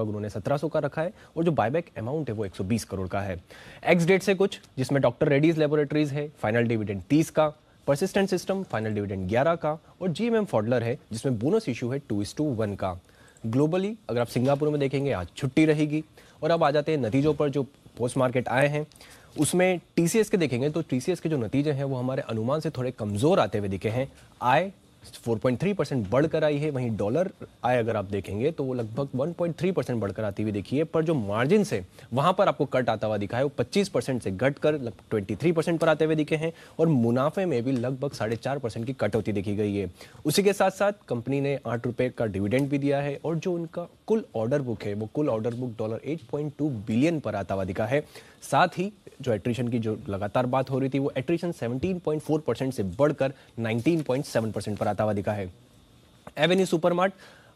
उन्होंने 1700 का रखा है, और जो बायबैक अमाउंट है वो 120 करोड़ का है। एक्स डेट से कुछ, जिसमें डॉक्टर रेड्डीज लेबोरेटरीज है, फाइनल डिविडेंड 30 का, परसिस्टेंट सिस्टम फाइनल डिविडेंड 11 का, और जीएमएम फॉडलर है जिसमें बोनस इशू है 2:1 का। ग्लोबली अगर आप सिंगापुर में देखेंगे आज छुट्टी रहेगी। और अब आ जाते हैं नतीजों पर। जो पोस्ट मार्केट आए हैं उसमें टीसीएस के देखेंगे तो टीसीएस के जो नतीजे हैं वो हमारे अनुमान से थोड़े कमज़ोर आते हुए दिखे हैं। आय 4.3% बढ़कर आई है, वहीं डॉलर आय अगर आप देखेंगे तो वो लगभग 1.3% बढ़कर आती हुई देखी है। पर जो मार्जिन से वहां पर आपको कट आता हुआ दिखा है वो 25% से घटकर 23% पर आते हुए दिखे हैं, और मुनाफे में भी लगभग 4.5% की कटौती देखी गई है। उसी के साथ साथ कंपनी ने 8 रुपये का डिविडेंड भी दिया है, और जो उनका कुल ऑर्डर बुक है वो कुल ऑर्डर बुक $8.2 बिलियन पर आता हुआ दिखा है। साथ ही जो एट्रिशन की जो लगातार बात हो रही थी वो एट्रिशन 17.4% से बढ़कर 19.7% पर आता हुआ दिखा है। एवेन्यू सुपरमार्ट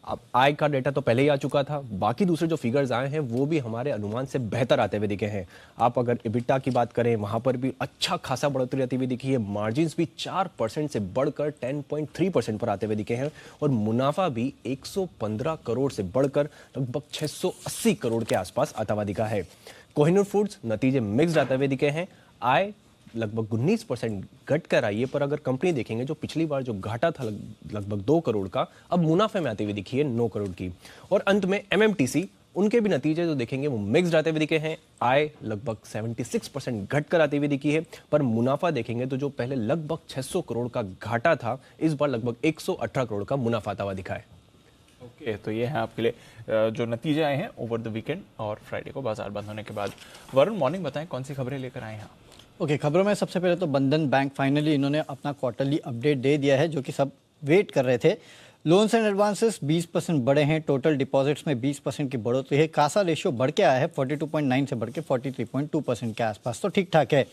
अब आय का डेटा तो पहले ही आ चुका था, बाकी दूसरे जो फिगर्स आए हैं वो भी हमारे अनुमान से बेहतर आते हुए दिखे हैं। आप अगर EBITDA की बात करें, वहां पर भी अच्छा खासा बढ़ोतरी आती हुई दिखी है। मार्जिन्स भी 4% से बढ़कर 10.3% पर आते हुए दिखे हैं और मुनाफा भी 115 करोड़ से बढ़कर लगभग 680 करोड़ के आसपास आता हुआ दिखा है। कोहिनूर फूड्स नतीजे मिक्स्ड आते हुए दिखे हैं। आय लगभग 19% घट कर आई है, पर अगर कंपनी देखेंगे जो पिछली बार जो घाटा था लगभग 2 करोड़ का, अब मुनाफे में आती हुई दिखी है 9 करोड़ की। और अंत में MMTC, उनके भी नतीजे जो देखेंगे वो मिक्स्ड आते हुए दिखे हैं। आय लगभग 76% घट कर आती हुई दिखी है, पर मुनाफा देखेंगे तो जो पहले लगभग 600 करोड़ का घाटा था, इस बार लगभग 118 करोड़ का मुनाफा आता हुआ दिखा है। ओके, तो ये है आपके लिए जो नतीजे आए हैं ओवर द वीकेंड और फ्राइडे को बाजार बंद होने के बाद। वरुण, मॉर्निंग बताएं कौन सी खबरें लेकर आए हैं? ओके, खबरों में सबसे पहले तो बंधन बैंक फाइनली इन्होंने अपना क्वार्टरली अपडेट दे दिया है, जो कि सब वेट कर रहे थे। लोन्स एंड एडवांसेस 20% बढ़े हैं, टोटल डिपॉजिट्स में 20% की बढ़ोतरी है, कासा रेशियो बढ़ के आया है 42.9 से बढ़ के 43.2% के आसपास, तो ठीक ठाक है।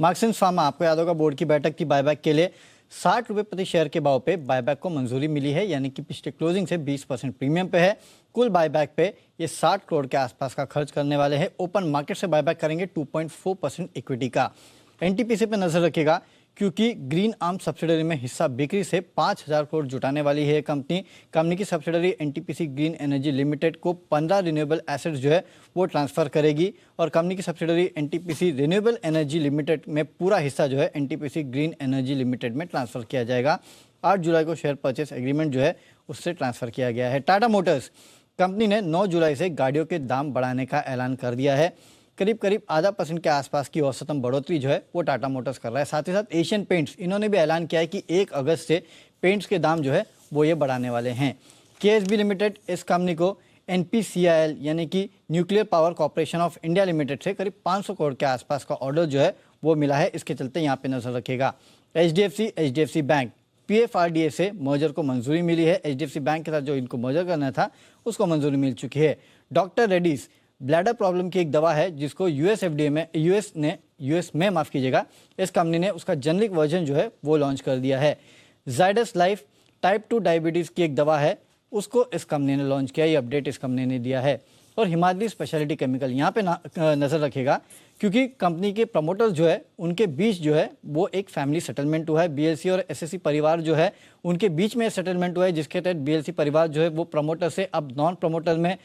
मार्क्सिंस फार्मा, आपको याद होगा बोर्ड की बैठक थी बायबैक के लिए, 60 रुपये प्रति शेयर के भाव पे बायबैक को मंजूरी मिली है, यानी कि पिछले क्लोजिंग से 20% प्रीमियम पे है। कुल बायबैक पे ये 60 करोड़ के आसपास का खर्च करने वाले हैं। ओपन मार्केट से बायबैक करेंगे 2.4% इक्विटी का। एनटीपीसी पे नजर रखेगा क्योंकि ग्रीन आर्म सब्सिडरी में हिस्सा बिक्री से 5000 करोड़ जुटाने वाली है कंपनी की subsidiary NTPC green energy limited को 15 रिन्यूएबल एसेट्स जो है वो ट्रांसफर करेगी और कंपनी की subsidiary NTPC renewable energy limited में पूरा हिस्सा जो है एनटीपीसी ग्रीन एनर्जी लिमिटेड में ट्रांसफर किया जाएगा। 8 जुलाई को शेयर परचेस एग्रीमेंट जो है उससे ट्रांसफर किया गया है। टाटा मोटर्स कंपनी ने 9 जुलाई से गाड़ियों के दाम बढ़ाने का ऐलान कर दिया है। करीब 0.5% के आसपास की औसतन बढ़ोतरी जो है वो टाटा मोटर्स कर रहा है। साथ ही साथ एशियन पेंट्स, इन्होंने भी ऐलान किया है कि 1 अगस्त से पेंट्स के दाम जो है वो ये बढ़ाने वाले हैं। केएसबी लिमिटेड, इस कंपनी को NPCIL यानी कि nuclear power corporation of India limited से करीब 500 करोड़ के आसपास का ऑर्डर जो है वो मिला है, इसके चलते यहाँ पे नजर रखेगा। HDFC बैंक, PFRDA से मर्जर को मंजूरी मिली है। HDFC बैंक के साथ जो इनको मर्जर करना था उसको मंजूरी मिल चुकी है। डॉक्टर रेड्डीज ब्लैडर प्रॉब्लम की एक दवा है जिसको यूएस में माफ कीजिएगा, इस कंपनी ने उसका जेनरिक वर्जन जो है वो लॉन्च कर दिया है। जाइडस लाइफ टाइप 2 डायबिटीज की एक दवा है, उसको इस कंपनी ने लॉन्च किया, ये अपडेट इस कंपनी ने दिया है। और हिमाद्री स्पेशलिटी केमिकल यहाँ पे नजर रखेगा क्योंकि कंपनी के प्रमोटर्स जो है उनके बीच जो है वो एक फैमिली सेटलमेंट हुआ है। BLC और SSC परिवार जो है उनके बीच में सेटलमेंट हुआ है, जिसके तहत BLC परिवार जो है वो प्रमोटर से अब नॉन प्रमोटर में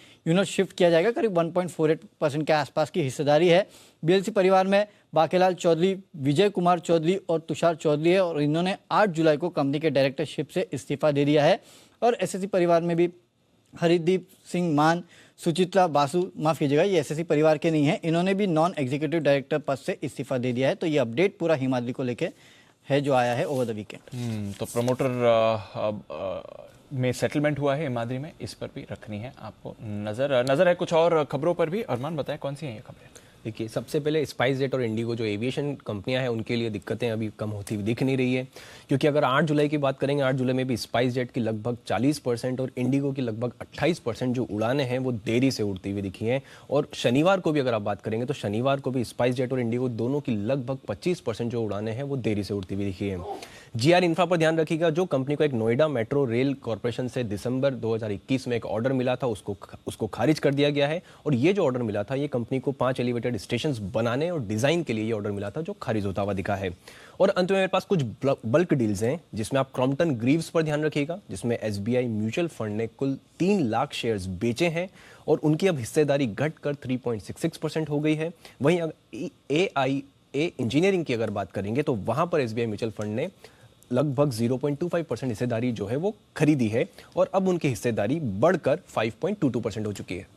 शिफ्ट किया जाएगा। करीब 1.48% के आसपास की हिस्सेदारी है। BLC परिवार में बाकेलाल चौधरी, विजय कुमार चौधरी और तुषार चौधरी है और इन्होंने 8 जुलाई को कंपनी के डायरेक्टरशिप से इस्तीफा दे दिया है। और SSC परिवार में भी हरिदीप सिंह मान, सुचित्रा बासु, माफ कीजिएगा ये SSC परिवार के नहीं है, इन्होंने भी नॉन एग्जीक्यूटिव डायरेक्टर पद से इस्तीफा दे दिया है। तो ये अपडेट पूरा हिमाद्री को लेके है जो आया है ओवर द वीकेंड। तो प्रमोटर में सेटलमेंट हुआ है हिमाद्री में, इस पर भी रखनी है आपको नजर है। कुछ और खबरों पर भी अरमान बताएं कौन सी हैं ये खबरें? देखिए, सबसे पहले स्पाइसजेट और इंडिगो जो एविएशन कंपनियां हैं उनके लिए दिक्कतें अभी कम होती हुई दिख नहीं रही है, क्योंकि अगर 8 जुलाई की बात करेंगे, 8 जुलाई में भी स्पाइसजेट की लगभग 40% और इंडिगो की लगभग 28% जो उड़ानें हैं वो देरी से उड़ती हुई दिखी हैं। और शनिवार को भी अगर आप बात करेंगे तो शनिवार को भी स्पाइसजेट और इंडिगो दोनों की लगभग 25% जो उड़ानें हैं वो देरी से उड़ती हुई दिखी है। GR इंफ्रा पर ध्यान रखिएगा, जो कंपनी को एक नोएडा मेट्रो रेल कॉर्पोरेशन से दिसंबर 2021 में एक ऑर्डर मिला था उसको खारिज कर दिया गया है। और ये जो ऑर्डर मिला था ये कंपनी को 5 एलिवेटेड स्टेशंस बनाने और डिजाइन के लिए ये ऑर्डर मिला था, जो खारिज होता हुआ दिखा है। और अंत में मेरे पास कुछ बल्क डील्स हैं जिसमें आप क्रॉम्पटन ग्रीव्स पर ध्यान रखिएगा, जिसमें SBI म्यूचुअल फंड ने कुल 3 लाख शेयर्स बेचे हैं और उनकी अब हिस्सेदारी घटकर 3.66% हो गई है। वहीं AIA इंजीनियरिंग की अगर बात करेंगे तो वहां पर SBI म्यूचुअल फंड ने लगभग 0.25% हिस्सेदारी जो है वो खरीदी है और अब उनकी हिस्सेदारी बढ़कर 5.22% हो चुकी है।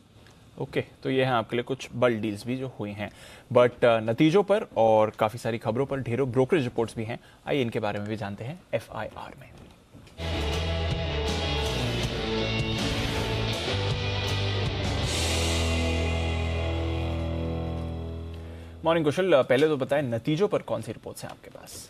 ओके, तो ये हैं आपके लिए कुछ बल्क डील्स भी जो हुई हैं। बट नतीजों पर और काफ़ी सारी खबरों पर ढेरों ब्रोकरेज रिपोर्ट्स भी हैं, आइए इनके बारे में भी जानते हैं FIR में। मॉर्निंग कुशल, पहले तो बताएं नतीजों पर कौन सी रिपोर्ट्स हैं आपके पास?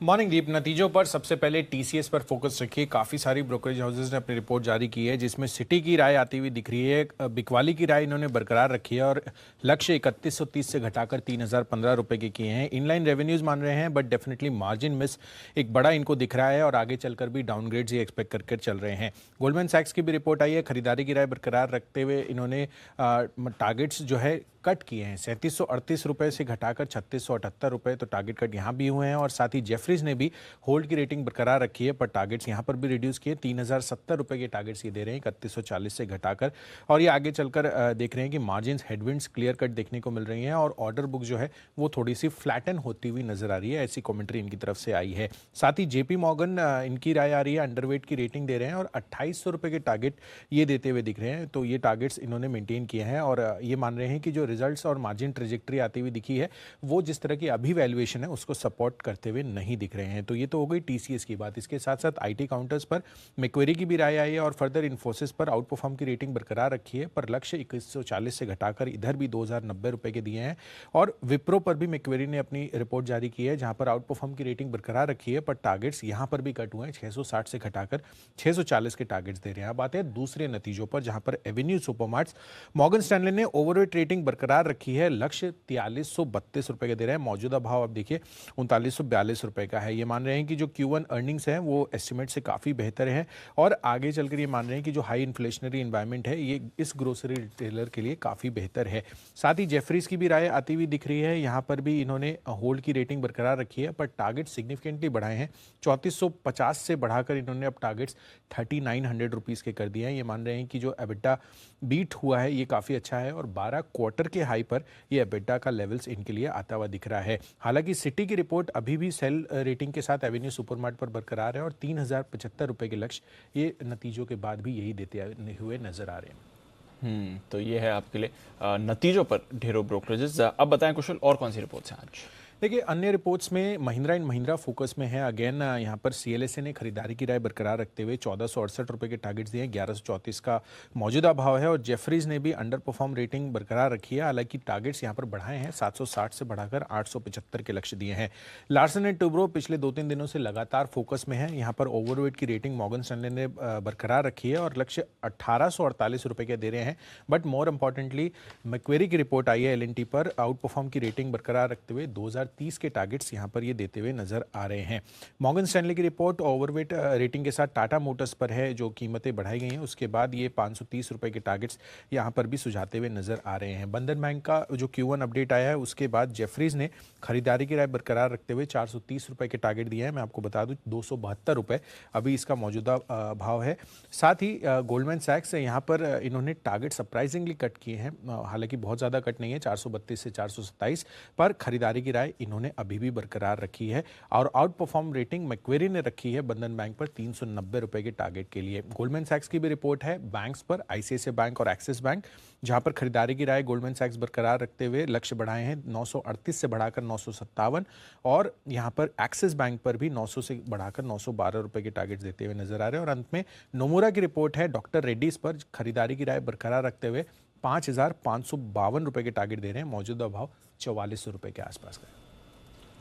मॉर्निंग दीप। नतीजों पर सबसे पहले टीसीएस पर फोकस रखिए। काफ़ी सारी ब्रोकरेज हाउसेज ने अपनी रिपोर्ट जारी की है जिसमें सिटी की राय आती हुई दिख रही है। बिकवाली की राय इन्होंने बरकरार रखी है और लक्ष्य 3130 से घटाकर 3015 रुपए के किए हैं। इनलाइन रेवेन्यूज मान रहे हैं बट डेफिनेटली मार्जिन मिस एक बड़ा इनको दिख रहा है और आगे चलकर भी डाउनग्रेड्स ही एक्सपेक्ट करके चल रहे हैं। गोल्डमैन सैक्स की भी रिपोर्ट आई है। खरीदारी की राय बरकरार रखते हुए इन्होंने टारगेट्स जो है कट किए हैं। 3738 रुपए से घटाकर 3678 रुपए, तो टारगेट कट यहाँ भी हुए हैं। और साथ ही जेफरीज ने भी होल्ड की रेटिंग बरकरार रखी है पर टारगेट्स यहाँ पर भी रिड्यूस किए। 3070 रुपए के टारगेट्स ये दे रहे हैं 3140 से घटाकर। और ये आगे चलकर देख रहे हैं कि मार्जिन हेडविंड्स क्लियर कट देखने को मिल रही हैं और ऑर्डर बुक जो है वो थोड़ी सी फ्लैटन होती हुई नजर आ रही है, ऐसी कॉमेंट्री इनकी तरफ से आई है। साथ ही जेपी मॉर्गन इनकी राय आ रही है, अंडरवेट की रेटिंग दे रहे हैं और 2800 रुपए के टारगेट ये देते हुए दिख रहे हैं। तो ये टारगेट्स इन्होंने मेंटेन किए हैं और ये मान रहे हैं कि जो रिजल्ट्स और मार्जिन ट्रेजेक्टरी आती हुई दिखी है वो जिस तरह की अभी वैल्यूएशन है उसको सपोर्ट करते हुए नहीं दिख रहे हैं। तो ये तो हो गई टीसीएस की बात। इसके साथ साथ आईटी काउंटर्स पर मैक्वेरी की भी राय आई है और फर्दर इन्फोसिस पर आउट परफॉर्म की रेटिंग बरकरार रखी है पर लक्ष्य 2140 से घटाकर इधर भी 2090 रुपए के दिए हैं। और विप्रो पर भी मैक्वेरी ने अपनी रिपोर्ट जारी की है जहां पर आउट परफॉर्म की रेटिंग बरकरार रखी है पर टारगेट्स यहां पर भी कट हुए हैं। 660 से घटाकर 640 के टारगेट्स दे रहे हैं। अब आते हैं दूसरे नतीजों पर जहां पर एवेन्यू सुपरमार्ट्स मॉर्गन स्टैनले ने ओवरवेट रेटिंग बरकरार रखी है। लक्ष्य 4332 रुपए के दे रहे हैं। मौजूदा भाव आप देखिए 3942 रुपए का है। ये मान रहे हैं कि जो Q1 अर्निंग्स हैं वो एस्टिमेट से काफ़ी बेहतर है और आगे चलकर ये मान रहे हैं कि जो हाई इन्फ्लेशनरी एनवायरनमेंट है ये इस ग्रोसरी रिटेलर के लिए काफ़ी बेहतर है। साथ ही जेफरीज की भी राय आती हुई दिख रही है। यहाँ पर भी इन्होंने होल्ड की रेटिंग बरकरार रखी है पर टारगेट सिग्निफिकेंटली बढ़ाए हैं। 3450 से बढ़ाकर इन्होंने अब टारगेट्स 3900 रुपीज़ के कर दिए हैं। ये मान रहे हैं कि जो एबिटा बीट हुआ है ये काफ़ी अच्छा है और 12 क्वार्टर के हाई पर ये एबिटा का लेवल्स इनके लिए आता हुआ दिख रहा है। हालांकि सिटी की रिपोर्ट अभी भी सेल रेटिंग के साथ एवेन्यू सुपरमार्ट पर बरकरार है और 3075 रुपए के लक्ष्य ये नतीजों के बाद भी यही देते हुए नजर आ रहे हैं। तो ये है आपके लिए नतीजों पर ढेरों ब्रोकरेजेस। अब बताएं कुशल और कौन सी रिपोर्ट्स हैं आज? देखिए अन्य रिपोर्ट्स में महिंद्रा एंड महिंद्रा फोकस में है। अगेन यहाँ पर सीएलएसए ने खरीदारी की राय बरकरार रखते हुए 1468 रुपए के टारगेट्स दिए हैं। 1134 का मौजूदा भाव है और जेफरीज ने भी अंडर परफॉर्म रेटिंग बरकरार रखी है। हालांकि टारगेट्स यहाँ पर बढ़ाए हैं, 760 से बढ़ाकर 875 के लक्ष्य दिए हैं। लार्सन एंड टुब्रो पिछले 2-3 दिनों से लगातार फोकस में है। यहाँ पर ओवरवेट की रेटिंग मॉर्गन स्टैनले ने बरकरार रखी है और लक्ष्य 1848 रुपए के दे रहे हैं। बट मोर इंपॉर्टेंटली मैक्वेरी की रिपोर्ट आई है एलएनटी पर, आउट परफॉर्म की रेटिंग बरकरार रखते हुए 2030 के टारगेट्स यहां पर ये देते हुए नजर आ रहे हैं। मॉर्गन स्टैनले की रिपोर्ट ओवरवेट रेटिंग के साथ टाटा मोटर्स पर है, जो कीमतें बढ़ाई गई हैं। उसके बाद ये 530 रुपए के टारगेट्स यहां पर भी सुझाते हुए नजर आ रहे हैं। बंधन बैंक का जो Q1 अपडेट आया है उसके बाद जेफरीज ने खरीदारी की राय बरकरार रखते हुए 430 रुपए के टारगेट दिए हैं। मैं आपको बता दूं 272 रुपए अभी इसका मौजूदा भाव है। साथ ही गोल्डमैन सैक्स यहाँ पर इन्होंने टारगेट सरप्राइजिंगली कट किए हैं। हालांकि बहुत ज़्यादा कट नहीं है, 432 से 427 पर खरीदारी की राय इन्होंने अभी भी बरकरार रखी है। और आउट परफॉर्म रेटिंग मैक्वेरी ने रखी है बंधन बैंक पर 390 रुपए के टारगेट के लिए। गोल्डमैन सैक्स की भी रिपोर्ट है बैंक्स पर, आईसीआईसीआई बैंक और एक्सिस बैंक, जहां पर खरीदारी की राय गोल्डमैन सैक्स बरकरार रखते हुए लक्ष्य बढ़ाए हैं 938 से बढ़ाकर 957 और यहां पर एक्सिस बैंक पर भी 900 से बढ़ाकर 912 रुपए के टारगेट देते हुए नजर आ रहे हैं। और अंत में नोमुरा की रिपोर्ट है डॉक्टर रेड्डीज पर, खरीदारी की राय बरकरार रखते हुए 5552 रुपए के टारगेट दे रहे हैं। मौजूदा भाव 4400 रुपए के आसपास का।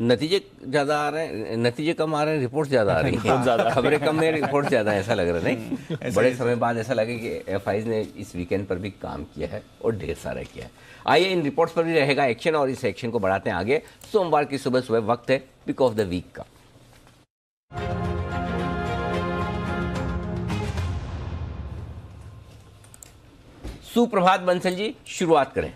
नतीजे ज़्यादा आ रहे हैं, नतीजे कम आ रहे हैं, रिपोर्ट ज़्यादा आ रही है। खबरें कम है, रिपोर्ट ज़्यादा है, ऐसा लग रहा है नहीं? बड़े समय बाद ऐसा लगे कि एफआईज ने इस वीकेंड पर भी काम किया है और ढेर सारा किया है। आइए इन रिपोर्ट्स पर भी रहेगा एक्शन और इस एक्शन को बढ़ाते हैं आगे। सोमवार की सुबह सुबह वक्त है पिक ऑफ द वीक का। सुप्रभात बंसल जी, शुरुआत करें।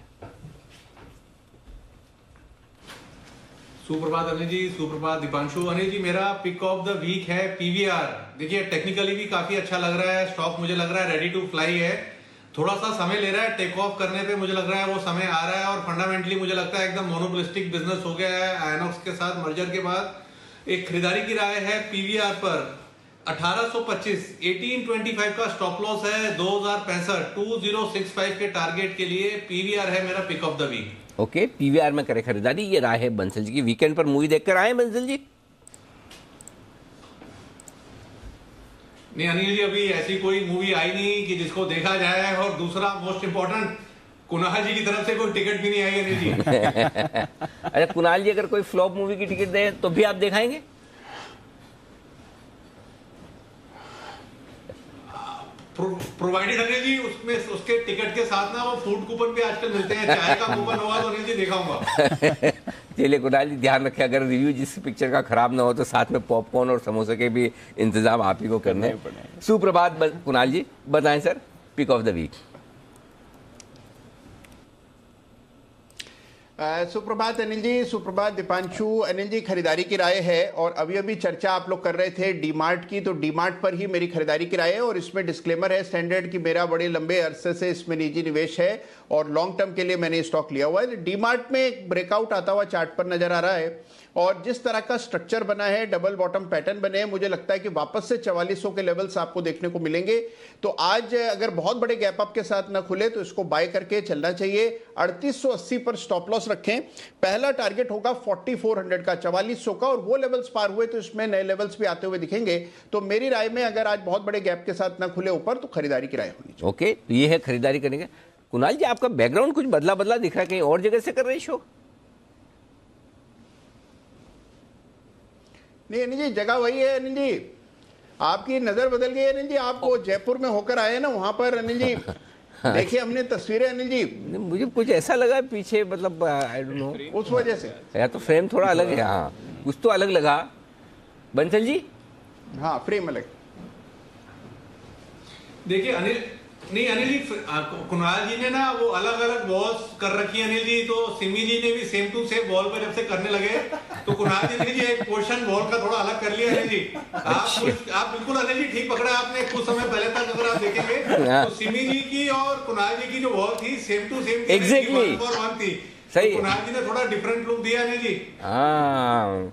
सुप्रभात अनिल जी, सुप्रभात दीपांशु। अनिल जी, मेरा पिक ऑफ द वीक है पीवीआर। देखिए टेक्निकली भी काफी अच्छा लग रहा है, स्टॉक मुझे लग रहा है रेडी टू फ्लाई है। थोड़ा सा समय ले रहा है टेक ऑफ करने पे, मुझे लग रहा है वो समय आ रहा है और फंडामेंटली मुझे लगता है एकदम मोनोपोलिस्टिक बिजनेस हो गया है आयनॉक्स के साथ मर्जर के बाद। एक खरीदारी की राय है पीवीआर पर 1825, 1825 का स्टॉप लॉस है, 2065, 2065 के टारगेट के लिए पीवीआर है मेरा pick of the week. Okay, PVR में करें खरीदारी, ये राय है बंसल जी की। वीकेंड पर मूवी देखकर आए बंसल जी? नहीं अनिल जी, अभी ऐसी कोई मूवी आई नहीं कि जिसको देखा जाए। और दूसरा मोस्ट इंपॉर्टेंट, कुणाल जी की तरफ से कोई टिकट भी नहीं आई अनिल जी। अच्छा, कुणाल जी अगर कोई फ्लॉप मूवी की टिकट दे तो भी आप दिखाएंगे? प्रोवाइडेड अनिल जी उसमें उसके टिकट के साथ ना वो फूड कूपन भी आजकल मिलते हैं, चाय का कूपन होगा तो अनिल जी दिखाऊंगा। चलिए कुणाल जी ध्यान रखें, अगर रिव्यू जिस पिक्चर का खराब ना हो तो साथ में पॉपकॉर्न और समोसे के भी इंतजाम आप ही को करने हैं। सुप्रभात कुणाल जी, बताएं sir pick of the week. सुप्रभात अनिल जी, सुप्रभात दीपांशु। अनिल जी, खरीदारी की राय है और अभी अभी चर्चा आप लोग कर रहे थे डीमार्ट की, तो डीमार्ट पर ही मेरी खरीदारी की राय है और इसमें डिस्क्लेमर है स्टैंडर्ड कि मेरा बड़े लंबे अरसे से इसमें निजी निवेश है और लॉन्ग टर्म के लिए मैंने स्टॉक लिया हुआ है। डीमार्ट में एक ब्रेकआउट आता हुआ चार्ट पर नजर आ रहा है और जिस तरह का स्ट्रक्चर बना है, डबल बॉटम पैटर्न बने हैं, मुझे लगता है कि वापस से 4400 के लेवल्स आपको देखने को मिलेंगे। तो आज अगर बहुत बड़े गैप अप के साथ ना खुले तो इसको बाय करके चलना चाहिए। 3880 पर स्टॉप लॉस रखें। पहला टारगेट होगा 4400 का, 4400 का, और वो लेवल्स पार हुए तो इसमें नए लेवल्स भी आते हुए दिखेंगे। तो मेरी राय में अगर आज बहुत बड़े गैप के साथ ना खुले ऊपर तो खरीदारी की राय होनी चाहिए। ओके, तो ये है खरीदारी करने का। कुणाल जी, आपका बैकग्राउंड कुछ बदला बदला दिख रहा है, कहीं और जगह से कर रहे शो? नहीं अनिल जी, जगह वही है अनिल जी, आपकी नजर बदल गई है अनिल जी। आप वो जयपुर में होकर आए ना, वहां पर अनिल जी देखिए हमने तस्वीरें अनिल जी। मुझे कुछ ऐसा लगा पीछे, मतलब आई डोंट नो, उस वजह से या तो फ्रेम थोड़ा अलग है। हाँ, कुछ तो अलग लगा। बंसल जी, हाँ फ्रेम अलग। देखिए अनिल जी, कुणाल जी ने ना वो अलग अलग बॉल्स कर रखी है अनिल जी, तो सिमी जी ने भी सेम टू सेम बॉल पर जब से करने लगे तो कुणाल जी ने एक पोर्शन बॉल का थोड़ा अलग कर लिया अनिल जी। आप बिल्कुल अनिल जी ठीक पकड़ा आपने। कुछ समय पहले तक अगर आप देखेंगे तो सिमी जी की और कुणाल जी की जो बॉल थी सेम टू सेम एग्जैक्टली थी। सही। तो कुणाल जी ने थोड़ा डिफरेंट लुक दिया अनिल जी। हाँ,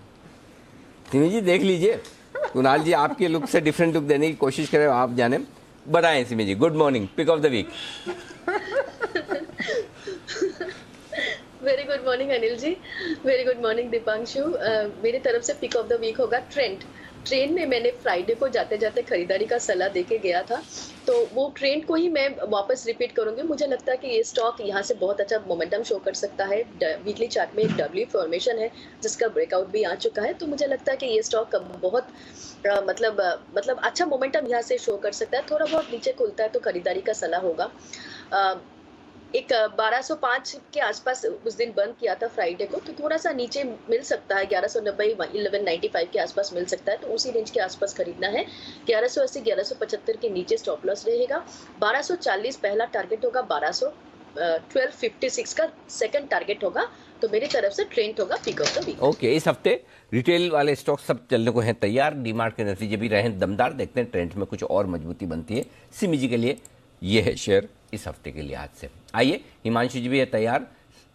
सिमी जी देख लीजिए, कुणाल जी आपके लुक से डिफरेंट लुक देने की कोशिश करें, आप जाने। बताएं Simi ji, good morning, pick of the week. Very good morning Anil ji, very good morning Deepanshu. मेरी तरफ से पिक ऑफ द वीक होगा ट्रेंड। ट्रेन में मैंने फ्राइडे को जाते जाते खरीदारी का सलाह देके गया था, तो वो ट्रेंड को ही मैं वापस रिपीट करूंगी। मुझे लगता है कि ये स्टॉक यहाँ से बहुत अच्छा मोमेंटम शो कर सकता है। वीकली चार्ट में एक डब्ल्यू फॉर्मेशन है जिसका ब्रेकआउट भी आ चुका है, तो मुझे लगता है कि ये स्टॉक बहुत मतलब अच्छा मोमेंटम यहाँ से शो कर सकता है। थोड़ा बहुत नीचे खुलता है तो खरीदारी का सलाह होगा। एक 1205 के आसपास उस दिन बंद किया था फ्राइडे को, तो थोड़ा सा नीचे मिल सकता है, 1190 1195 के आसपास मिल सकता है, तो उसी रेंज के आसपास खरीदना है। 1180 1175 के नीचे स्टॉप लॉस रहेगा। 1240 पहला टारगेट होगा, 1256 का सेकंड टारगेट होगा। तो मेरी तरफ से ट्रेंड होगा pick of the week. Okay, इस हफ्ते रिटेल वाले स्टॉक सब चलने को हैं तैयार। डीमार्ट के नतीजे भी रहे दमदार, देखते हैं ट्रेंड में कुछ और मजबूती बनती है। सिमी जी के लिए ये है शेयर इस हफ्ते के लिए आज से। आइए, हिमांशु जी भी है तैयार।